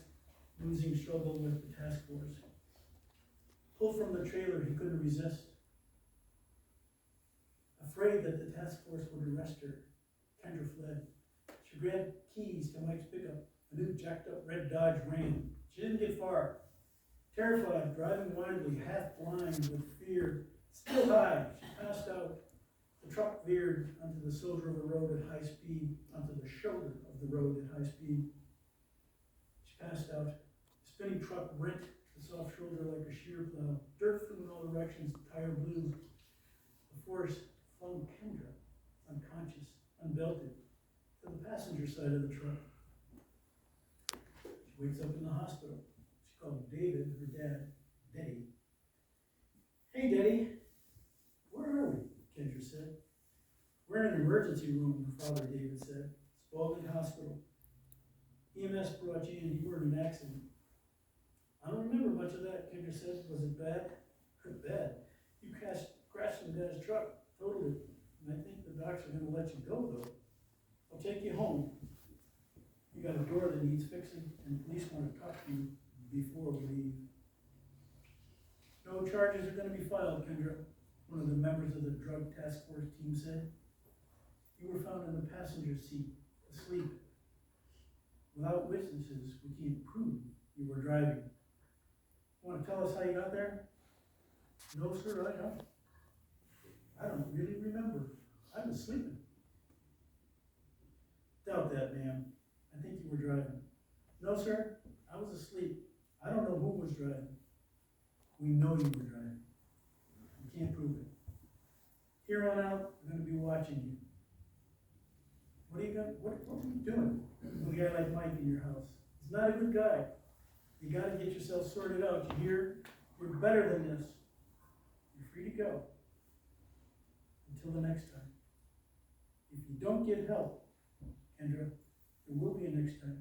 losing struggle with the task force. Pulled from the trailer, he couldn't resist. Afraid that the task force would arrest her, Kendra fled. She grabbed keys to Mike's pickup, a new jacked-up red Dodge Ram. She didn't get far. Terrified, driving wildly, half blind with fear, still high, she passed out. The truck veered onto the shoulder of the road at high speed, She passed out. The spinning truck rent the soft shoulder like a shear plow. Dirt flew in all directions, tire blew. The force flung Kendra, unconscious, unbelted, to the passenger side of the truck. She wakes up in the hospital. She called David, her dad, Daddy. Hey, Daddy. Where are we? Kendra said. We're in an emergency room, her father, David said. Spaulding Hospital. EMS brought you in. You were in an accident. I don't remember much of that, Kendra said. Was it bad? Bad. You crashed in the guy's truck. Totally. And I think the docs are going to let you go, though. I'll take you home. You got a door that needs fixing, and police want to talk to you before we leave. No charges are going to be filed, Kendra, one of the members of the drug task force team said. You were found in the passenger seat, asleep. Without witnesses, we can't prove you were driving. Want to tell us how you got there? No, sir, I don't. I don't really remember. I was sleeping. Doubt that, ma'am. I think you were driving. No, sir, I was asleep. I don't know who was driving. We know you were driving. We can't prove it. Here on out, we're going to be watching you. What are you doing with a guy like Mike in your house? He's not a good guy. You got to get yourself sorted out. You hear? You're better than this. You're free to go. Until the next time. If you don't get help, Kendra, there will be a next time.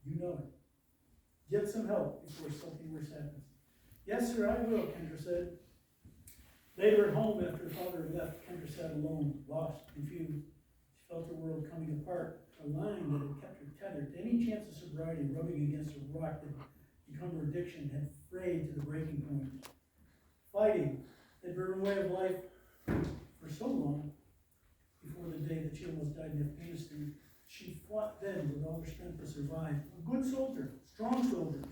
You know it. Get some help before something worse happens. Yes, sir, I will, Kendra said. Later at home, after her father had left, Kendra sat alone, lost, confused. She felt her world coming apart. A line that had kept her tethered to any chance of sobriety, rubbing against a rock that had become her addiction, had frayed to the breaking point. Fighting had been her way of life for so long, before the day that she almost died in Afghanistan. She fought then with all her strength to survive. A good soldier, strong soldier.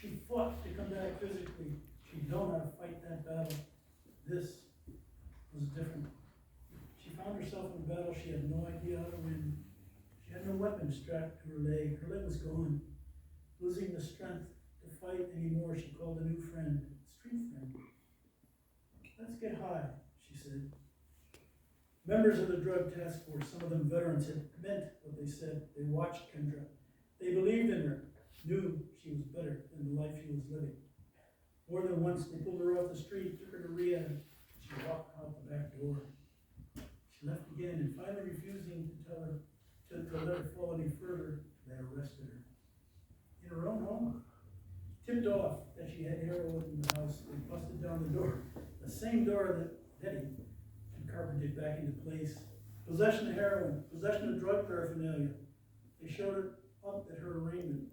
She fought to come back physically. She'd known how to fight that battle. This was different. She found herself in a battle she had no idea how to win. She had no weapon strapped to her leg. Her leg was gone. Losing the strength to fight anymore, she called a new friend, a street friend. Let's get high, she said. Members of the drug task force, some of them veterans, had meant what they said. They watched Kendra. They believed in her, knew she was better than the life she was living. More than once, they pulled her off the street, took her to rehab. She walked out the back door. She left again, and finally refusing to tell her, to let her fall any further, they arrested her. In her own home. Tipped off that she had heroin in the house, they busted down the door. The same door that Daddy had carpeted back into place. Possession of heroin, possession of drug paraphernalia. They showed her up at her arraignment.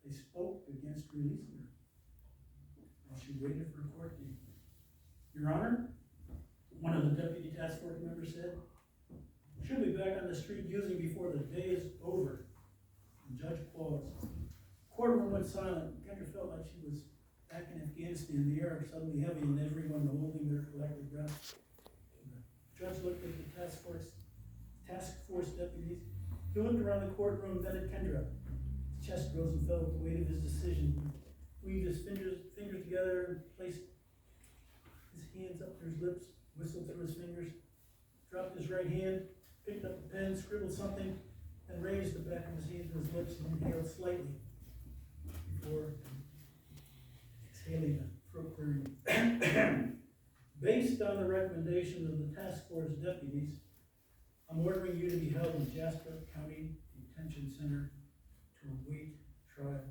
They spoke against releasing her while she waited for a court date. Your Honor, one of the deputy task force members said, she'll be back on the street using before the day is over. The judge paused. Courtroom went silent. Kendra felt like she was back in Afghanistan, the air suddenly heavy and everyone holding their collective breath. The judge looked at the task force deputies. He looked around the courtroom, then at Kendra. His chest rose and fell with the weight of his decision. He weaved his fingers together and placed his hands up to his lips, whistled through his fingers, dropped his right hand, picked up a pen, scribbled something, and raised the back of his hand to his lips and inhaled slightly before exhaling a throat clearing. Based on the recommendations of the task force deputies, I'm ordering you to be held in Jasper County Detention Center to await trial.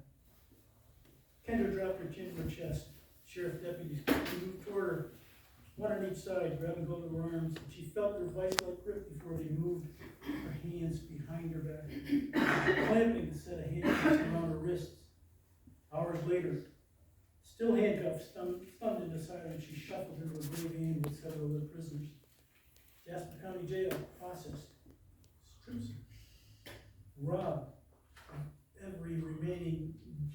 Kendra dropped her chin to her chest. Sheriff deputies quickly moved toward her, one on each side, grabbing hold of her arms. She felt their vice-like grip before they moved her hands behind her back, clamping a set of handcuffs around her wrists. Hours later, still handcuffed, stunned shuffled into a gray van with several other prisoners. Jasper County Jail processed, strips her, robbed of every remaining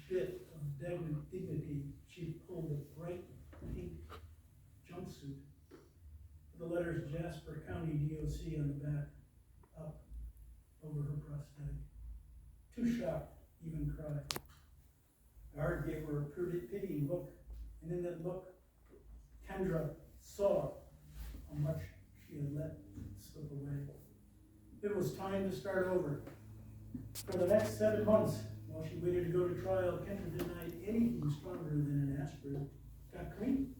bit of dignity. She pulled a bright pink jumpsuit with the letters Jasper County DOC on the back, up over her prosthetic. Too shocked, even cried. The guard gave her a pitying look, and in that look, Kendra saw how much she had let slip away. It was time to start over. For the next 7 months, while she waited to go to trial, Kendra denied anything stronger than an aspirin. Got clean.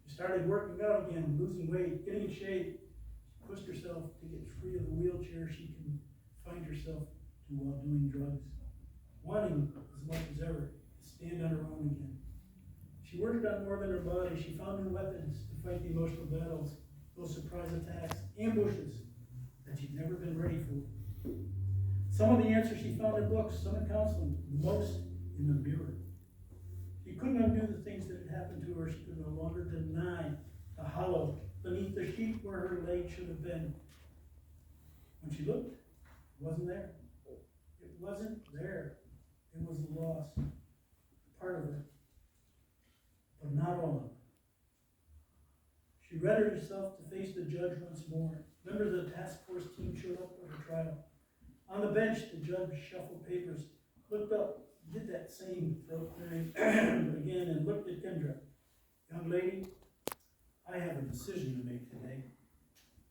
She started working out again, losing weight, getting in shape. She pushed herself to get free of the wheelchair she can find herself to while doing drugs, wanting as much as ever to stand on her own again. She worked on more than her body. She found new weapons to fight the emotional battles, those surprise attacks, ambushes that she'd never been ready for. Some of the answers she found in books, some in counseling, most in the mirror. She couldn't undo the things that had happened to her. She could no longer deny the hollow beneath the sheet where her leg should have been. When she looked, it wasn't there. It wasn't there. It was lost. Part of her. But not all of it. She readied herself to face the judge once more. Members of the task force team showed up for her trial. On the bench, the judge shuffled papers, looked up, did that same throat clearing again, and looked at Kendra. Young lady, I have a decision to make today.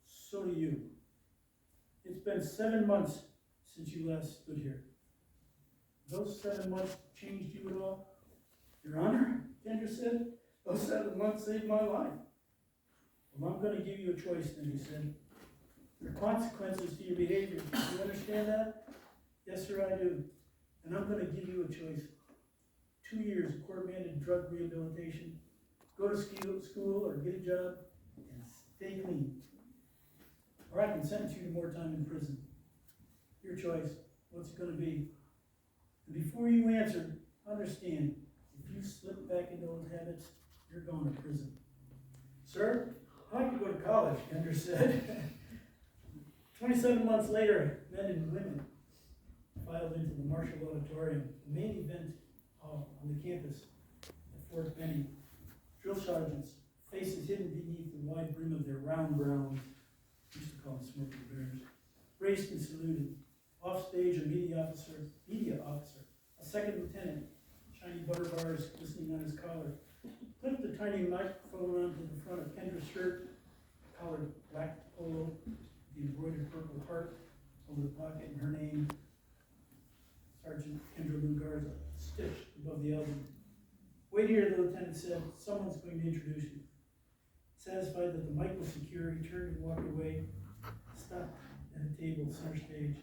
So do you. It's been 7 months since you last stood here. Those 7 months changed you at all? Your Honor, Kendra said, those 7 months saved my life. Well, I'm going to give you a choice, then he said. There are consequences to your behavior. Do you understand that? Yes, sir, I do. And I'm going to give you a choice. 2 years of court-mandated drug rehabilitation, go to school or get a job, and stay clean. Or I can sentence you to more time in prison. Your choice. What's it going to be? And before you answer, understand, if you slip back into old habits, you're going to prison. Sir, I'd like to go to college, Kendra said. 27 months later, men and women filed into the Marshall Auditorium, the main event hall on the campus at Fort Benning. Drill sergeants, faces hidden beneath the wide brim of their round browns, used to call them smoking bears, raced and saluted. Off stage, a media officer, a second lieutenant, shiny butter bars glistening on his collar, flipped the tiny microphone onto the front of Kendra's shirt, collared black polo, the embroidered purple heart over the pocket and her name, Sergeant Kendra Lou Garza, stitched above the elbow. Wait here, the lieutenant said. Someone's going to introduce you. Satisfied that the mic was secure, he turned and walked away, stopped at a table center stage.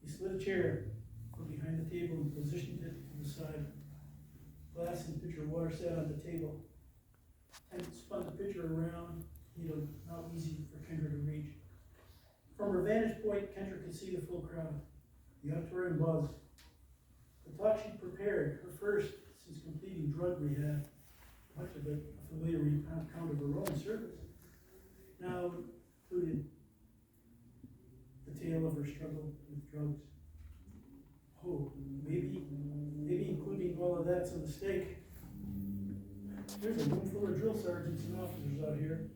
He slid a chair from behind the table and positioned it to the side. Glass and pitcher of water sat on the table. And spun the pitcher around, not easy for Kendra to reach. From her vantage point, Kendra could see the full crowd. The auditorium buzzed. The talk she prepared, her first since completing drug rehab, much of it a familiar account of her own service, now included the tale of her struggle with drugs. Oh, maybe including all of that's a mistake. There's a room full of drill sergeants and officers out here.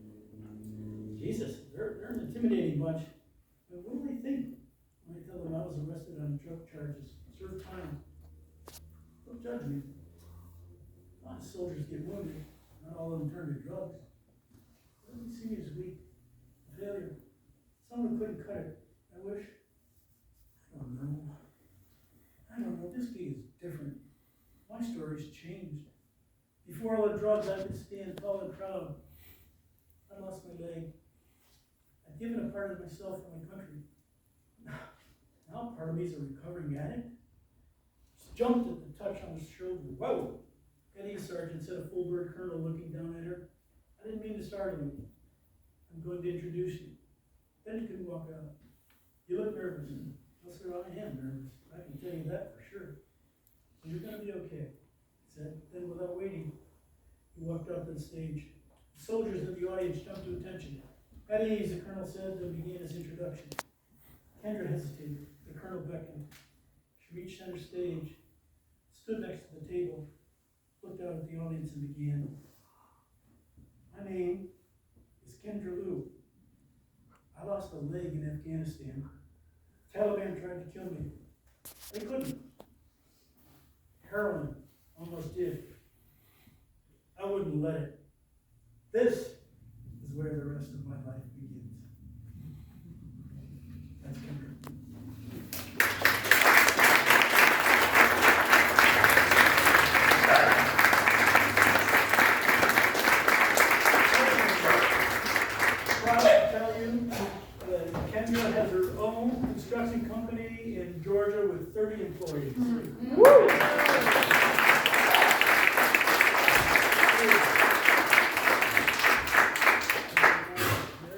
Jesus, they're an intimidating bunch. But what do they think when I tell them I was arrested on drug charges, served time? Don't judge me. A lot of soldiers get wounded, not all of them turn to drugs. Every senior's weak, a failure. Someone couldn't cut it. I wish. I don't know. This gig is different. My story's changed. Before all the drugs, I could stand tall and proud. I lost my leg. I'd given a part of myself for my country. Now part of me is a recovering addict. Just jumped at the touch on his shoulder. Whoa! Getting Sergeant said, a full bird colonel looking down at her. I didn't mean to startle you. I'm going to introduce you. Then he could walk out. You look nervous. Well, sir, I am nervous. I can tell you that for sure. But you're going to be okay, he said. Then without waiting, he walked up to the stage. soldiers in the audience jumped to attention. At ease, the colonel said, and began his introduction. Kendra hesitated. The colonel beckoned. She reached center stage, stood next to the table, looked out at the audience and began. My name is Kendra Lou. I lost a leg in Afghanistan. Taliban tried to kill me. They couldn't. Heroin almost did. I wouldn't let it. This is where the rest of my life begins. That's Kendra. Proud to tell you that Kendra has her own construction company in Georgia with 30 employees.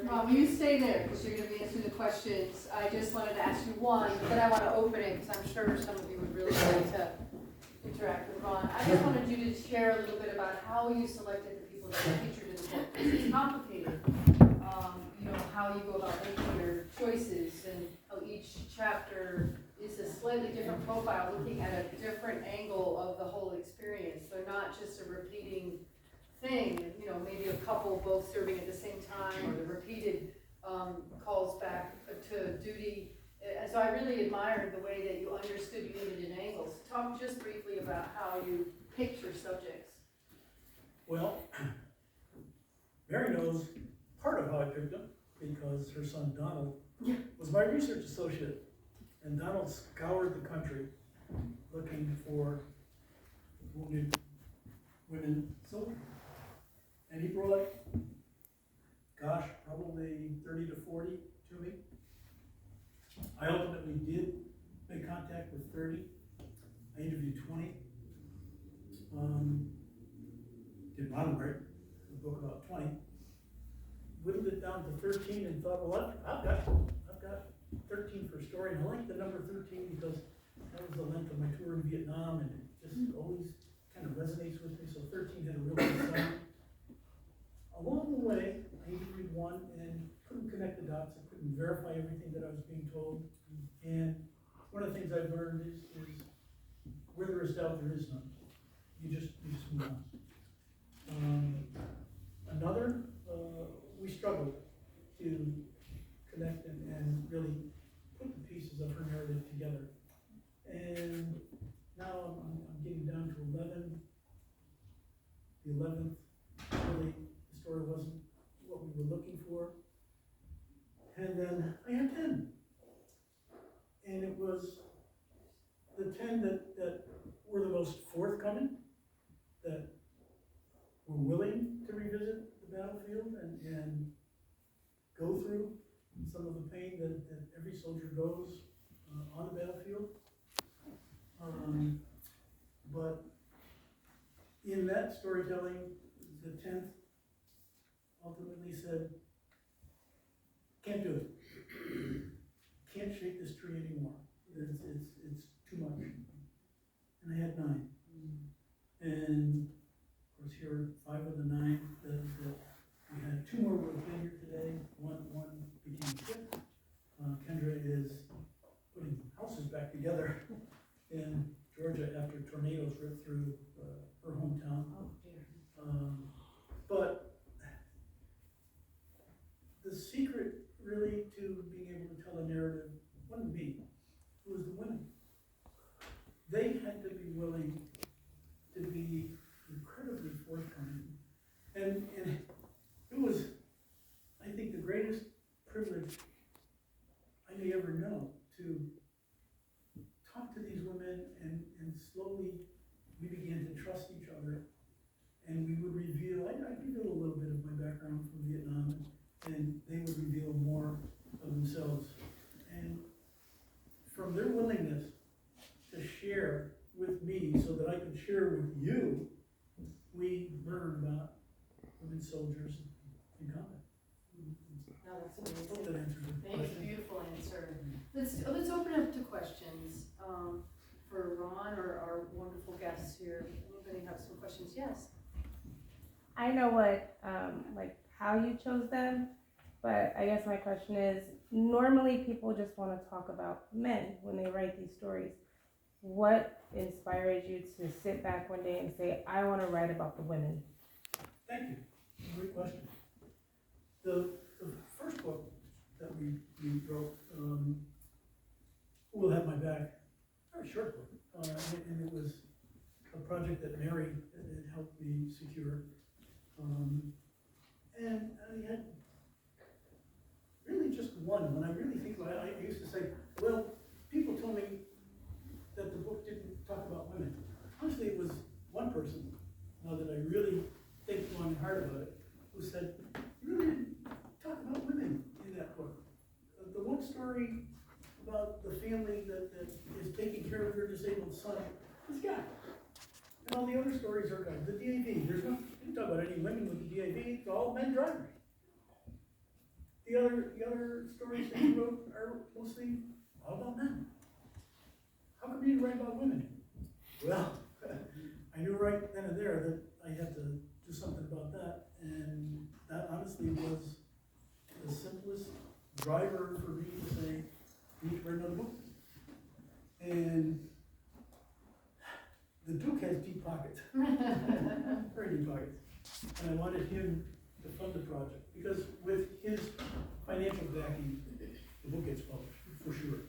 Mom, you stay there because you're going to be answering the questions. I just wanted to ask you one, but then I want to open it because I'm sure some of you would really like to interact with Ron. I just wanted you to share a little bit about how you selected the people that are featured in the book. It's complicated. How you go about making your choices and how each chapter is a slightly different profile, looking at a different angle of the whole experience. They're not just a repeating thing, maybe a couple both serving at the same time, or the repeated calls back to duty. And so I really admired the way that you understood you needed an angle. So talk just briefly about how you picked your subjects. Well, Mary knows part of how I picked them, because her son Donald was my research associate. And Donald scoured the country looking for wounded women soldiers. And he brought, probably 30 to 40 to me. I ultimately did make contact with 30. I interviewed 20. Did not write a book about 20. Whittled it down to 13 and thought, well, I've got 13 for a story. And I like the number 13 because that was the length of my tour in Vietnam, and it just always kind of resonates with me. So 13 had a real good sound. Along the way, I interviewed one and couldn't connect the dots. I couldn't verify everything that I was being told. And one of the things I've learned is where there is doubt, there is none. You just move on. Another, we struggled to connect and really put the pieces of her narrative together. And now I'm getting down to 11. The 11th, really, the story wasn't what we were looking for. And then I had 10. And it was the 10 that were the most forthcoming, that were willing to revisit the battlefield and go through some of the pain that every soldier goes on the battlefield. But in that storytelling, the 10th ultimately said, can't do it. Can't shake this tree anymore. It's too much. And I had 9. And of course, here are 5 of the 9 that we had 2 more were here today. One became sick. Kendra is putting houses back together in Georgia after tornadoes ripped through her hometown. Oh, dear. But the secret really to being able to tell a narrative wasn't me. It was the women. They had to be willing to be incredibly forthcoming. And it was, I think, the greatest privilege I may ever know to talk to these women, and slowly we began to trust each other. And we would reveal, I revealed a little bit of my background from Vietnam, and they would reveal more of themselves. And from their willingness to share with me so that I could share with you, we learned about women soldiers in combat. No, that's amazing. Hope that answers your Thank question. you, beautiful answer. Let's open up to questions for Ron or our wonderful guests here. Anybody have some questions? Yes. I know what, like how you chose them, but I guess my question is, normally people just want to talk about men when they write these stories. What inspired you to sit back one day and say, I want to write about the women? Thank you. Great question. The first book that we wrote, Who Will Have My Back, very short book, and it was a project that Mary had helped me secure. And I had really just one. When I really think about it, I used to say, well, people told me that the book didn't talk about women. Honestly, it was one person, now that I really think long and hard about it, who said, you really didn't talk about women in that book. The one story about the family that is taking care of their disabled son is guy. And all the other stories are guys. The DAV, there's no, you didn't talk about any women with the DAV, it's all men drivers. The other stories that you wrote are mostly all about men. How come you didn't write about women? Well, I knew right then and there that I had to do something about that, and that honestly was the simplest driver for me to say, you need to write another book. And the Duke has deep pockets, very deep pockets, and I wanted him to fund the project, because with his financial backing, the book gets published, for sure.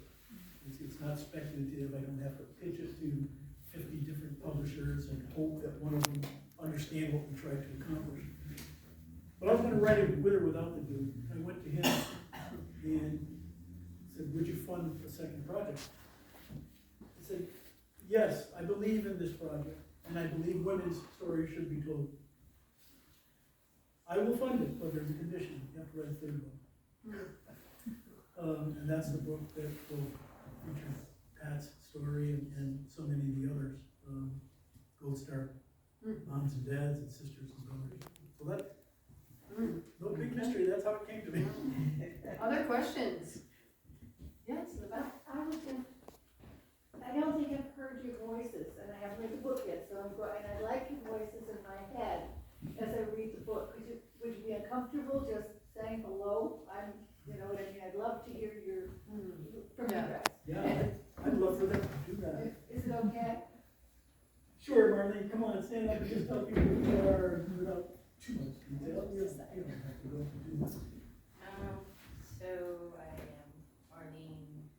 It's not speculative. I don't have to pitch it to 50 different publishers and hope that one of them understand what we tried to accomplish. But I was going to write it with or without the Duke. I went to him and said, would you fund a second project? He said, yes, I believe in this project, and I believe women's stories should be told. I will fund it, but there's a condition. You have to write a third book. And that's the book that will feature Pat's story and so many of the others. Gold Star moms and dads and sisters and brothers. So that, no big mystery, that's how it came to me. Other questions? Yes, in the back. I don't think I've heard your voices, and I haven't read the book yet, so I'm going, and I like your voices in my head as I read the book. Would you be uncomfortable just saying hello? You know what I mean? I'd love to hear from you guys. Yeah, I'd love for them to do that. Is it okay? Sure, Marlene, come on, stand up and just tell people who you are without too much detail. You don't have to go into too much. So I am Marlene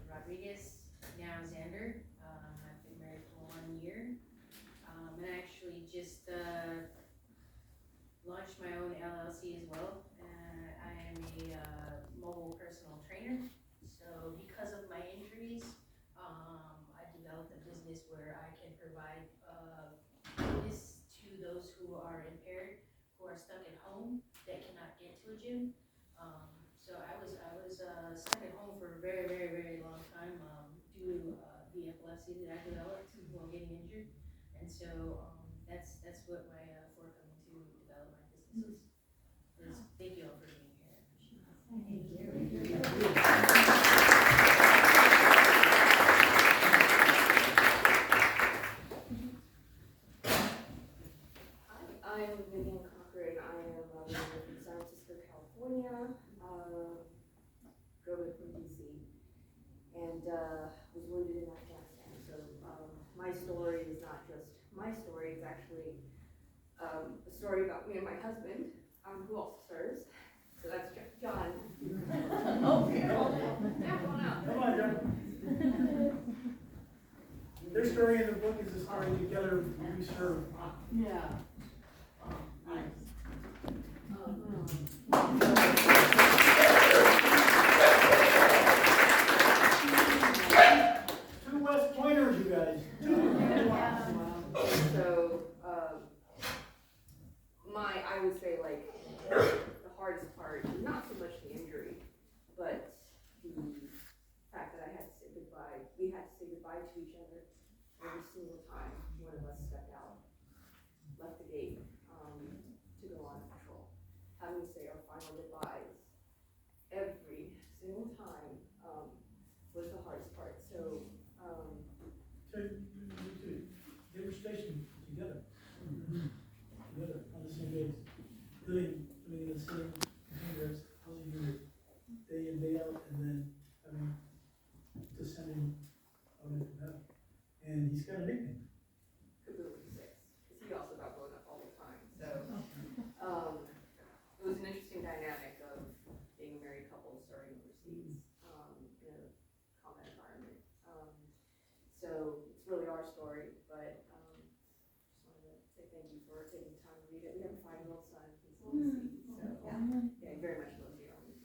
Rodriguez, now Xander. I've been married for 1 year. And I actually just launched my own LLC as well. I am a mobile personal trainer. So because of my injuries, I developed a business where I can provide fitness to those who are impaired, who are stuck at home, that cannot get to a gym. So I was stuck at home for a very, very, very long time due to the epilepsy that I developed while getting injured. And so that's what my forethought to develop my businesses. Thank you all for being here. I appreciate it. Thank you. Hi, I'm Vivian Cochran. I am from San Francisco, California. Drove from DC, and was wounded in Afghanistan. So my story is not just my story; it's actually a story about me and my husband, who also serves. So that's John. Oh, careful now! Come on out. Come on, John. Their story in the book is a story together we serve. Yeah. Two West Pointers, you guys. So I would say like the hardest part, not so much the injury, but the fact that I had to say goodbye. We had to say goodbye to each other every single time one of us stepped out, left the gate to go on patrol. Having to say our final goodbyes every single time was the hardest part. So They were stationed together. Together on the same days. So it's really our story, but just wanted to say thank you for taking the time to read it. We have a 5-year-old son, he's little, so yeah, he very much loves the Army.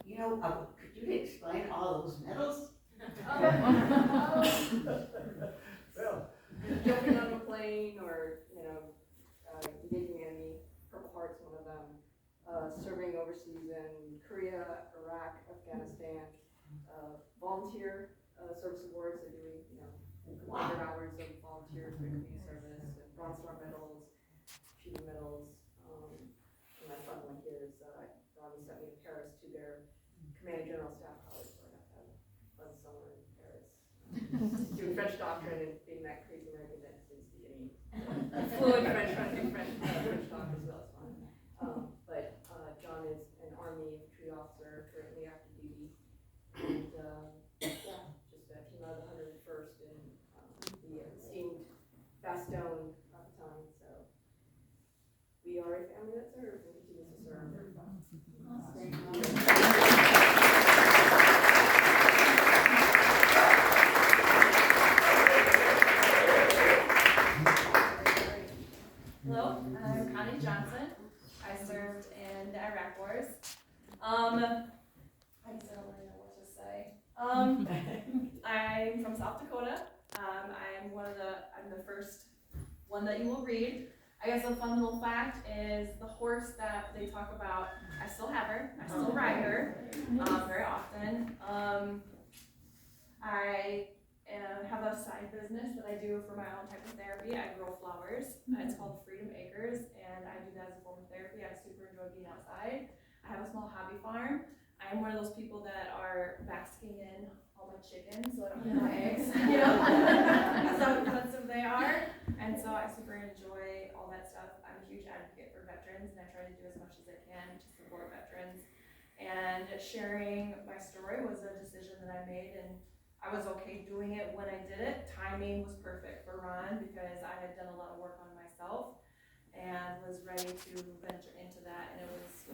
You know, could you explain all those medals? Well, Jumping on a plane, or engaging the enemy. Purple Heart's one of them. Serving overseas in Korea, Iraq, Afghanistan. Volunteer service awards. I do 100 hours of volunteer for community service, and Bronze Star medals, achievement medals. And my fun one here is Ronnie sent me to Paris to their Command General Staff College, where I got to have a fun summer in Paris. Doing French doctrine and being that crazy American that didn't speak any fluent French talk as well. It's fun. But John is an Army infantry officer, currently active duty, and just came out of the 101st in the esteemed Bastogne baton. So we are a family that serves and continues to serve. Hello, I'm Connie Johnson. I served in the Iraq Wars. I guess I don't really know what to say. I'm from South Dakota. I'm the first one that you will read. I guess a fun little fact is the horse that they talk about, I still have her. I still ride her very often. I have a side business that I do for my own type of therapy. I grow flowers. It's called Freedom Acres, and I do that as a form of therapy. I super enjoy being outside. I have a small hobby farm. I am one of those people that are basking in all my chickens, so I don't have my eggs, that's how expensive they are. And so I super enjoy all that stuff. I'm a huge advocate for veterans, and I try to do as much as I can to support veterans. And sharing my story was a decision that I made, and I was okay doing it when I did it. Timing was perfect for Ron because I had done a lot of work on myself and was ready to venture into that. And it was,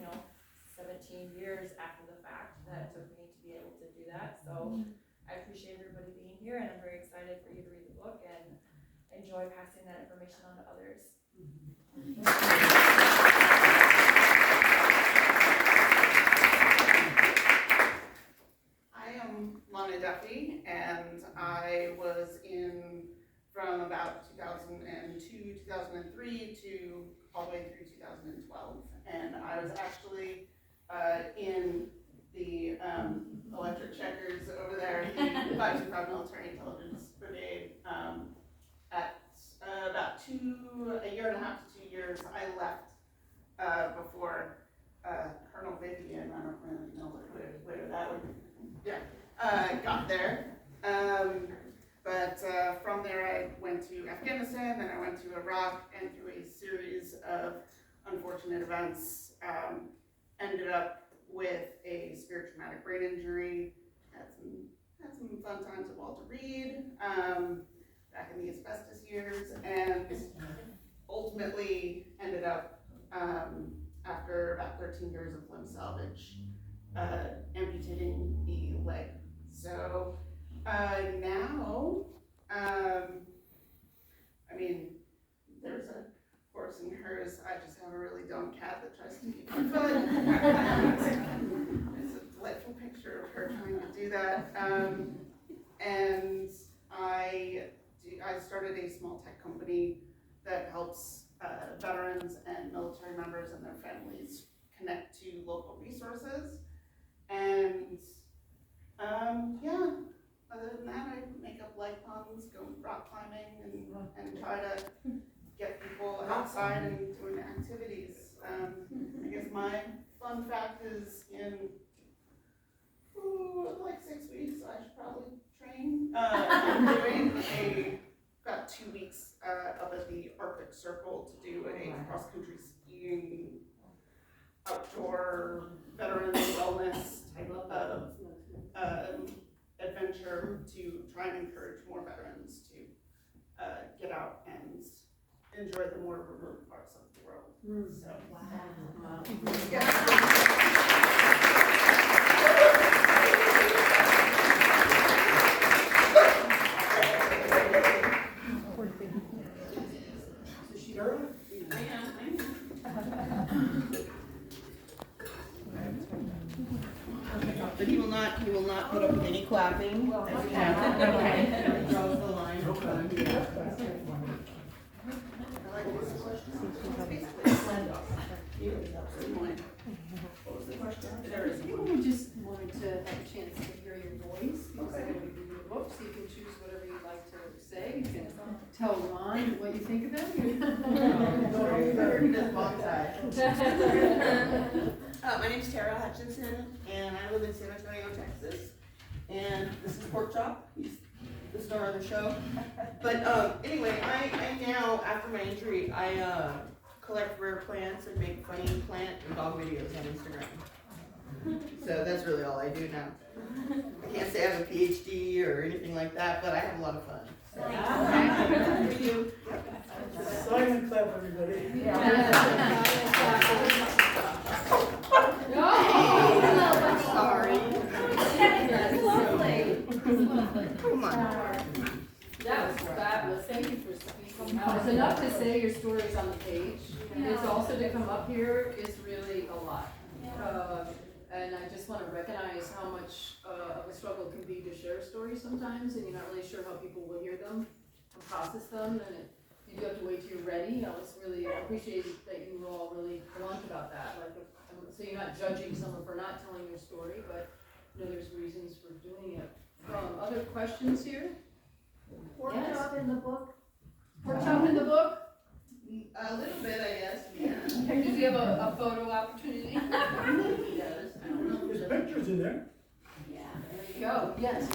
17 years after the fact that it took me to be able to do that. So I appreciate everybody being here, and I'm very excited for you to read the book and enjoy passing that information on to others. I am Lana Duffy, and I was in from about 2002, 2003 to all the way through 2012. And I was actually in the electric checkers over there, the 525 Military Intelligence Brigade. At about a year and a half to 2 years, I left before Colonel Vivian, I don't really know where that would, got there. But from there I went to Afghanistan, then I went to Iraq, and through a series of unfortunate events, ended up with a severe traumatic brain injury. Had some fun times at Walter Reed, back in the asbestos years, and ultimately ended up, after about 13 years of limb salvage, amputating the leg. So now, there's a horse in hers. I just have a really dumb cat that tries to eat my foot. There's a delightful picture of her trying to do that. And I started a small tech company that helps veterans and military members and their families connect to local resources. And other than that, I make up light puns, go rock climbing, and try to get people outside and doing activities. I guess my fun fact is in like 6 weeks, I should probably train. I'm doing about 2 weeks up at the Arctic Circle to do a cross-country skiing outdoor veteran wellness type of adventure to try and encourage more veterans to get out and enjoy the more remote parts of the world. So, will not put up with any clapping. As you have. Okay. Draws the line. What was the question? We just wanted to have a chance to hear your voice, because I'm gonna be reading the book, so you can choose whatever you'd like to say. You can tell Ron what you think of him. My name's Tara Hutchinson, and I live in San Antonio, Texas. And this is Pork Chop. He's the star of the show. But anyway, I now, after my injury, I collect rare plants and make funny plant and dog videos on Instagram. So that's really all I do now. I can't say I have a PhD or anything like that, but I have a lot of fun. Thank you. Silent clap, everybody. Sorry. Come on. That was fabulous, thank you for speaking out. It's enough to say your story's on the page, and it's also to come up here is really a lot. And I just wanna recognize how much of a struggle it can be to share stories sometimes, and you're not really sure how people will hear them and process them, and you do have to wait till you're ready. I was really, I appreciate that you were all really blunt about that, like, so you're not judging someone for not telling their story, but you know, there's reasons for doing it. Other questions here? Pork Yes. chop in the book? Pork chop in the book? A little bit, I guess, yeah. Does he have a photo opportunity? He does. I don't know. There's pictures in there. Yeah. There you go, yes.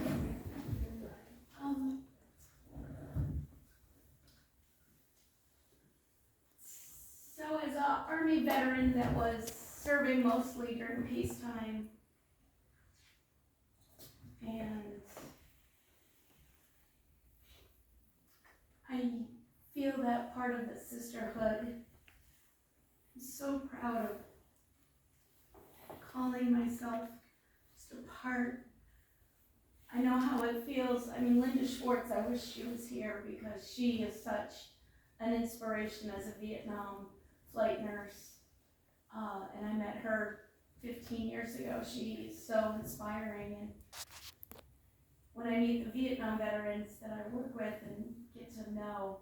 So as a Army veteran that was serving mostly during peacetime, and I feel that part of the sisterhood. I'm so proud of calling myself just a part. I know how it feels. I mean, Linda Schwartz, I wish she was here because she is such an inspiration as a Vietnam flight nurse. And I met her 15 years ago. She's so inspiring. And when I meet the Vietnam veterans that I work with and get to know,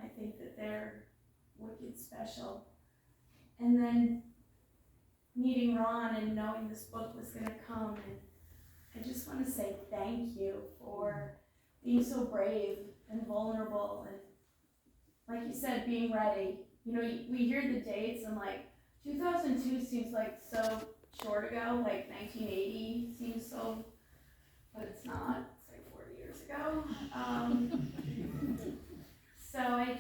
I think that they're wicked special. And then meeting Ron and knowing this book was gonna come, and I just wanna say thank you for being so brave and vulnerable, and like you said, being ready. You know, we hear the dates and like 2002 seems like so short ago, like 1980 seems so, but it's not, it's like 40 years ago. So I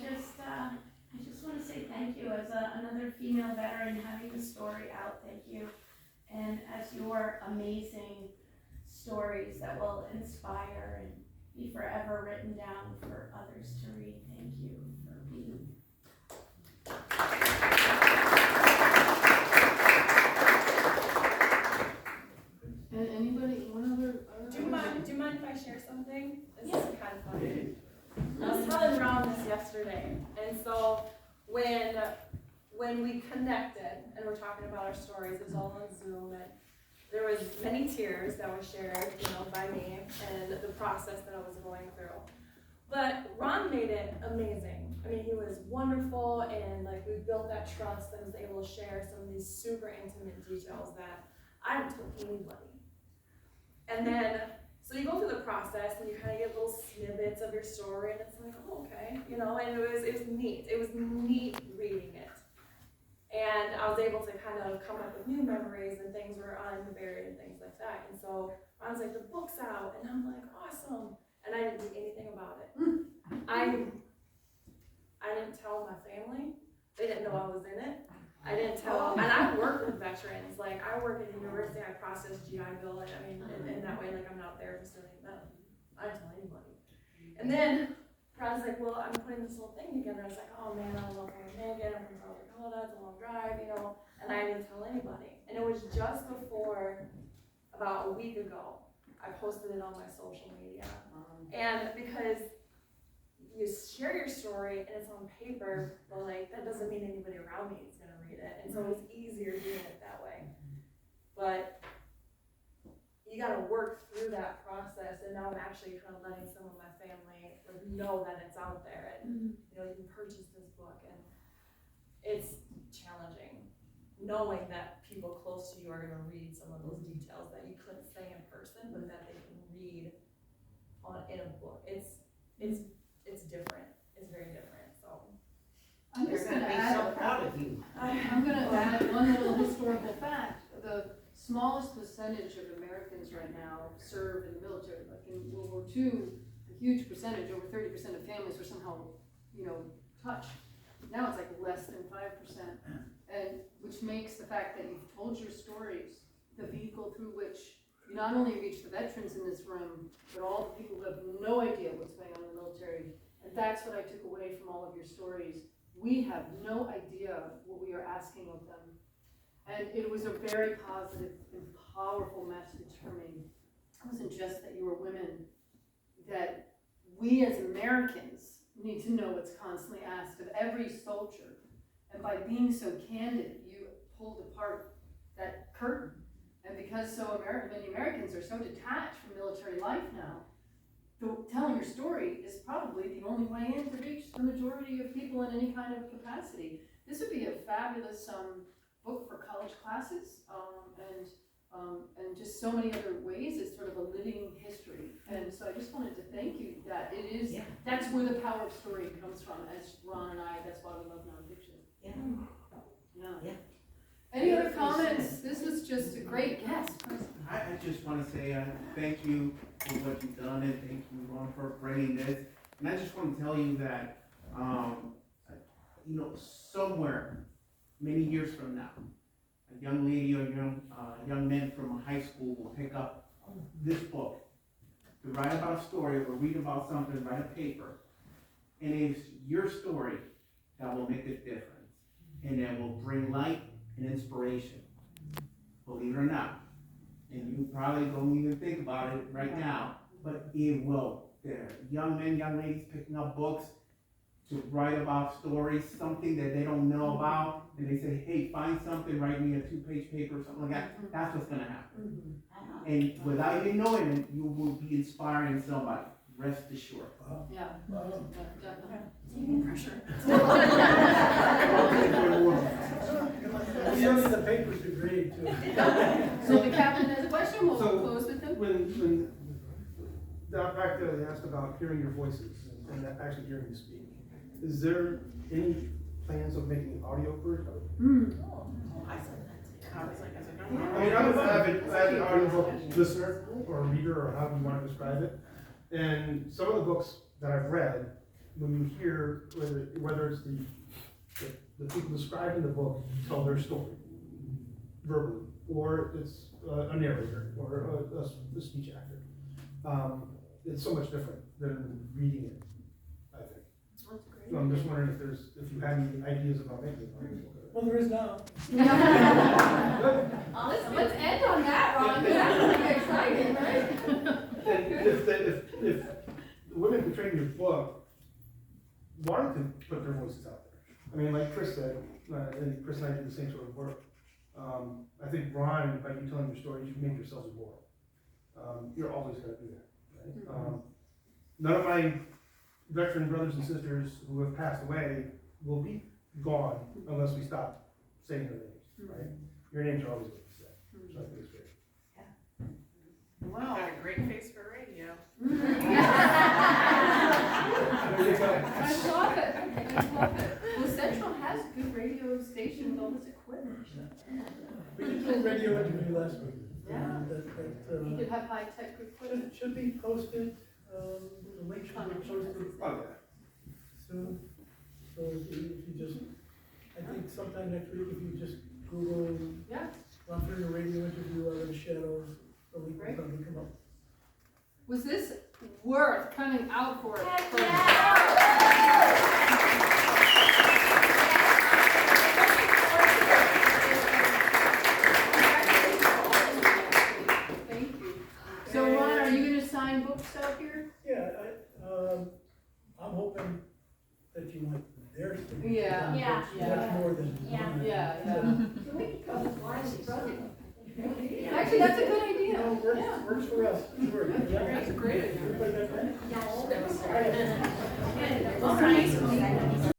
just want to say thank you as another female veteran having the story out, thank you. And as your amazing stories that will inspire and be forever written down for others to read, thank you for being. And anybody, one other? Do you mind if I share something? This is kind of funny. I was telling Ron this yesterday, and so when we connected and we're talking about our stories, it was all on Zoom, and there was many tears that were shared, you know, by me and the process that I was going through. But Ron made it amazing. I mean, he was wonderful, and like we built that trust and was able to share some of these super intimate details that I haven't told anybody. And then, so you go through the process and you kind of get little snippets of your story, and it's like, oh, okay, you know, and it was neat. It was neat reading it. And I was able to kind of come up with new memories and things were unburied and things like that. And so I was like, the book's out, and I'm like, awesome. And I didn't do anything about it. I didn't tell my family. They didn't know I was in it. I didn't tell, and I work with veterans. Like, I work at the university, I process GI Bill, and I mean, in that way, like, I'm not there just doing that. I didn't tell anybody. And then, Ron's like, well, I'm putting this whole thing together. I was like, oh man, I don't know if I'm gonna make it. I'm from South Dakota, it's a long drive, you know, and I didn't tell anybody. And it was just before, about a week ago, I posted it on my social media. And because you share your story and it's on paper, but like, that doesn't mean anybody around me is gonna read it. And so it's easier doing it that way. But you gotta work through that process, and now I'm actually kind of letting some of my family like know that it's out there, and you know, you can purchase this book, and it's challenging knowing that people close to you are gonna read some of those details that you couldn't say in person, but that they can read in a book. It's different. It's very different. So I'm just gonna so add, proud of you. I'm gonna add one little historical fact. The smallest percentage of Americans right now serve in the military. Like in World War II, a huge percentage, over 30% of families were somehow, touched. Now it's like less than 5%. And which makes the fact that you've told your stories the vehicle through which you not only reach the veterans in this room, but all the people who have no idea what's going on in the military. And that's what I took away from all of your stories. We have no idea what we are asking of them. And it was a very positive and powerful message for me. It wasn't just that you were women, that we as Americans need to know what's constantly asked of every soldier. And by being so candid, you pulled apart that curtain. And because many Americans are so detached from military life now, telling your story is probably the only way in to reach the majority of people in any kind of capacity. This would be a fabulous book for college classes, and just so many other ways. It's sort of a living history. And so I just wanted to thank you that it is, that's where the power of story comes from, as Ron and I, that's why we love nonfiction. Yeah. Any other comments? This was just a great guest. I just want to say thank you for what you've done, and thank you, Ron, for bringing this. And I just want to tell you that, somewhere, many years from now, a young lady or young man from a high school will pick up this book to write about a story or read about something, write a paper, and it's your story that will make a difference, and that will bring light and inspiration, believe it or not. And you probably don't even think about it right now, but it will. There are young men, young ladies picking up books to write about stories, something that they don't know about, and they say, hey, find something, write me a 2-page paper or something like that. That's what's gonna happen. And without even knowing it, you will be inspiring somebody, rest assured. Yeah. taking pressure. The papers are great too. So the captain has a question, we'll So, close with him. When back there, they asked about hearing your voices and actually hearing you speak. Is there any plans of making audio for it? I said that. I was like, I mean, I'm an avid audiobook listener or reader, or however you want to describe it. And some of the books that I've read, when you hear whether it's the people described in the book tell their story verbally, or it's a narrator or a speech actor, it's so much different than reading it, I think. That's great. So I'm just wondering if you have any ideas about making it. Well, there is now. Let's end on that, Ron, because that's pretty exciting, right? And if the women portraying your book wanted to put their voices out there, I mean, like Chris said, and Chris and I did the same sort of work. I think Ron, by you telling your stories, you've made yourselves immortal. You're always going to do that, right? None of my veteran brothers and sisters who have passed away will be gone unless we stop saying their names, right? Your names are always going to be said, so I think it's great. Wow. Got a great face for radio. I love it, I love it. Well, Central has a good radio station with all this equipment. We did do a radio interview last week. Yeah. And You could have high-tech equipment. it should be posted, the link should be posted Oh, yeah. soon. So if you just, I think sometime next week, if you just Google Yeah. Ron Farina radio interview out of the shadows, the link will Great. probably come up. Was this worth coming out for? Thank you. So Ron, are you gonna sign books out here? Yeah, I'm hoping that you want their signature. Yeah. Yeah. Much more than Yeah. mine. Yeah, yeah. Can we come as blind as brother? Actually, that's a good idea. works for us. Sure. Yeah. That's a great idea. Everybody got that? Yes. All right.